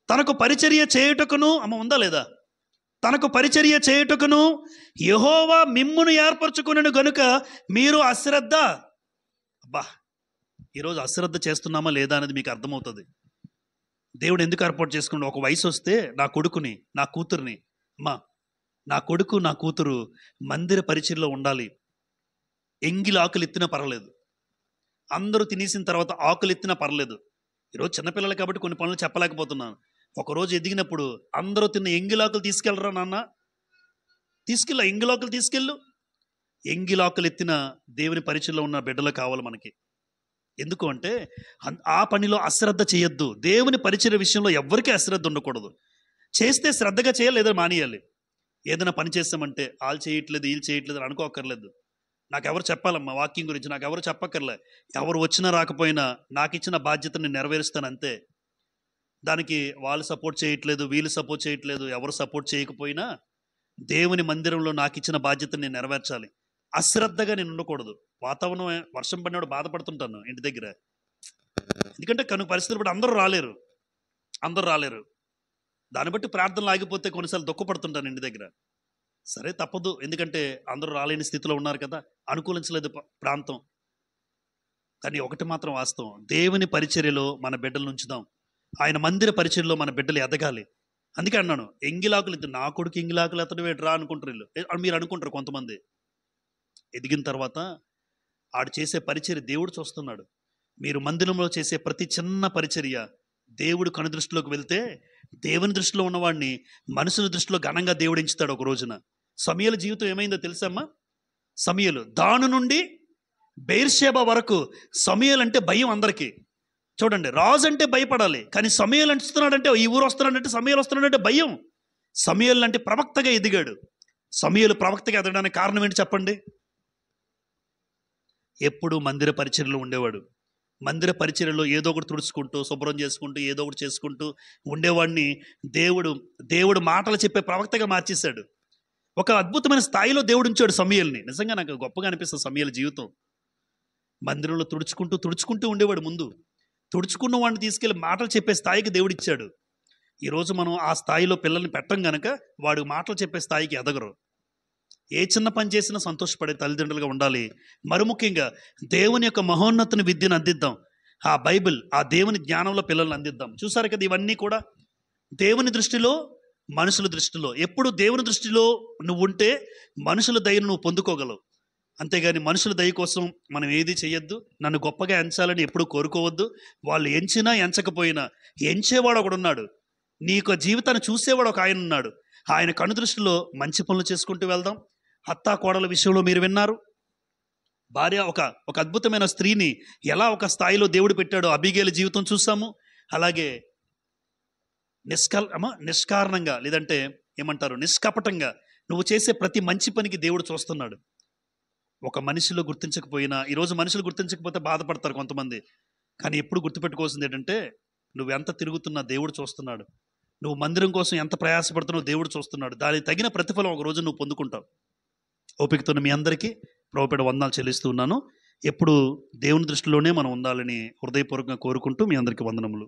తనకు పరిచర్య చేయుటకును, ఉందా లేదా? తనకు పరిచర్య చేయుటకును యెహోవా మిమ్మును ఏర్పరచుకునెను గనుక మీరు అశ్రద్ధ. అబ్బా, ఈరోజు అశ్రద్ధ చేస్తున్నామా లేదా అనేది మీకు అర్థమవుతుంది. దేవుడు ఎందుకు ఏర్పాటు చేసుకున్నాడు? ఒక వయసు వస్తే నా కొడుకుని నా కూతుర్ని, అమ్మా నా కొడుకు నా కూతురు మందిర పరిచర్లో ఉండాలి. ఎంగిలి ఆకులు ఎత్తినా పర్వాలేదు, అందరూ తినేసిన తర్వాత ఆకులు ఎత్తినా పర్లేదు. ఈరోజు చిన్నపిల్లలు కాబట్టి కొన్ని పనులు చెప్పలేకపోతున్నాను. ఒకరోజు ఎదిగినప్పుడు అందరూ తిన్న ఎంగిలాకులు తీసుకెళ్ళరా నాన్న, తీసుకెళ్ళా, ఎంగిలాకులు తీసుకెళ్ళు. ఎంగిలాకులు ఎత్తిన దేవుని పరిచయంలో ఉన్న బిడ్డలు కావాలి మనకి. ఎందుకు అంటే ఆ పనిలో అశ్రద్ధ చేయొద్దు. దేవుని పరిచయ విషయంలో ఎవ్వరికీ అశ్రద్ధ ఉండకూడదు. చేస్తే శ్రద్ధగా చేయాలి, లేదా మానేయాలి. ఏదైనా పని చేస్తామంటే వాళ్ళు చేయట్లేదు వీళ్ళు చేయట్లేదు అని అనుకోకర్లేదు. నాకెవరు చెప్పాలమ్మా వాక్యం గురించి, నాకెవరు చెప్పక్కర్లే. ఎవరు వచ్చినా రాకపోయినా నాకు ఇచ్చిన బాధ్యతని నెరవేరుస్తాను అంతే. దానికి వాళ్ళు సపోర్ట్ చేయట్లేదు వీళ్ళు సపోర్ట్ చేయట్లేదు, ఎవరు సపోర్ట్ చేయకపోయినా దేవుని మందిరంలో నాకు ఇచ్చిన బాధ్యతని నేను నెరవేర్చాలి. అశ్రద్ధగా నేను ఉండకూడదు. వాతావరణం వర్షం పడినప్పుడు బాధపడుతుంటాను ఇంటి దగ్గర, ఎందుకంటే కనుక పరిస్థితులు బట్టి అందరూ రాలేరు. దాన్ని బట్టి ప్రార్థనలు ఆగిపోతే కొన్నిసార్లు దుఃఖపడుతుంటాను ఇంటి దగ్గర. సరే తప్పదు, ఎందుకంటే అందరూ రాలేని స్థితిలో ఉన్నారు కదా, అనుకూలించలేదు ప్రాంతం. కానీ ఒకటి మాత్రం వాస్తవం, దేవుని పరిచర్యలో మన బిడ్డలు ఉంచుదాం. ఆయన మందిర పరిచర్యలో మన బిడ్డలు ఎదగాలి. అందుకే అన్నాను, ఎంగిలాకులు నా కొడుకు ఎంగిలాకులు ఎత్తడం రా అనుకుంటారు వీళ్ళు, మీరు అనుకుంటారు కొంతమంది. ఎదిగిన తర్వాత ఆడు చేసే పరిచర్య దేవుడు చూస్తున్నాడు. మీరు మందిరంలో చేసే ప్రతి చిన్న పరిచర్య దేవుడు కనుదృష్టిలోకి వెళ్తే దేవుని దృష్టిలో ఉన్నవాడిని మనుషుల దృష్టిలో ఘనంగా దేవుడు ఎంచుతాడు ఒక రోజున. సమూయేలు జీవితం ఏమైందో తెలుసమ్మా? సమూయేలు దాను నుండి బెయేర్షెబా వరకు సమూయేలు అంటే భయం అందరికీ. చూడండి, రాజు అంటే భయపడాలి, కానీ సమూయేలు అంటున్నాడంటే ఈ ఊరు వస్తున్నాడంటే సమూయేలు వస్తున్నాడంటే భయం. సమూయేలు అంటే ప్రవక్తగా ఎదిగాడు. సమూయేలు ప్రవక్తగా ఎదగడానికి కారణం ఏంటి చెప్పండి? ఎప్పుడు మందిర పరిచర్యలో ఉండేవాడు. మందిర పరిచర్యలో ఏదో ఒకటి తుడుచుకుంటూ శుభ్రం చేసుకుంటూ ఏదో ఒకటి చేసుకుంటూ ఉండేవాడిని దేవుడు మాటలు చెప్పే ప్రవక్తగా మార్చేశాడు. ఒక అద్భుతమైన స్థాయిలో దేవుడు ఉంచాడు సమూయేలుని. నిజంగా నాకు గొప్పగా అనిపిస్తుంది సమూయేలు జీవితం. మందిరంలో తుడుచుకుంటూ ఉండేవాడు. ముందు తుడుచుకున్న వాడిని తీసుకెళ్ళి మాటలు చెప్పే స్థాయికి దేవుడు ఇచ్చాడు. ఈరోజు మనం ఆ స్థాయిలో పిల్లల్ని పెట్టం గనక వాడు మాటలు చెప్పే స్థాయికి ఎదగరు. ఏ చిన్న పని చేసినా సంతోషపడే తల్లిదండ్రులుగా ఉండాలి. మరి ముఖ్యంగా దేవుని యొక్క మహోన్నతని విద్యను అందిద్దాం. ఆ బైబిల్, ఆ దేవుని జ్ఞానంలో పిల్లల్ని అందిద్దాం. చూసారు కదా, ఇవన్నీ కూడా దేవుని దృష్టిలో మనుషుల దృష్టిలో. ఎప్పుడు దేవుని దృష్టిలో నువ్వు ఉంటే మనుషుల దయను నువ్వు పొందుకోగలవు. అంతేగాని మనుషుల దయ కోసం మనం ఏది చేయొద్దు. నన్ను గొప్పగా ఎంచాలని ఎప్పుడూ కోరుకోవద్దు. వాళ్ళు ఎంచినా ఎంచకపోయినా ఎంచేవాడు ఒకడున్నాడు. నీకు జీవితాన్ని చూసేవాడు ఒక ఆయన ఉన్నాడు. ఆయన కనుదృష్టిలో మంచి పనులు చేసుకుంటూ వెళ్దాం. అత్తా కోడల విషయంలో మీరు విన్నారు. భార్య ఒక అద్భుతమైన స్త్రీని ఎలా ఒక స్థాయిలో దేవుడు పెట్టాడో అబీగేలు జీవితం చూసాము. అలాగే నిష్కారణంగా, లేదంటే ఏమంటారు, నిష్కపటంగా నువ్వు చేసే ప్రతి మంచి పనికి దేవుడు చూస్తున్నాడు. ఒక మనిషిలో గుర్తించకపోయినా, ఈరోజు మనుషులు గుర్తించకపోతే బాధపడతారు కొంతమంది. కానీ ఎప్పుడు గుర్తుపెట్టుకోవాల్సింది ఏంటంటే, నువ్వు ఎంత తిరుగుతున్నా దేవుడు చూస్తున్నాడు. నువ్వు మందిరం కోసం ఎంత ప్రయాసపడుతున్నావు దేవుడు చూస్తున్నాడు. దానికి తగిన ప్రతిఫలం ఒక రోజు నువ్వు పొందుకుంటావు. ఓపికతో మీ అందరికీ ప్రభుపేట వందనాలు చెల్లిస్తూ ఉన్నాను. ఎప్పుడు దేవుని దృష్టిలోనే మనం ఉండాలని హృదయపూర్వకంగా కోరుకుంటూ మీ అందరికీ వందనములు.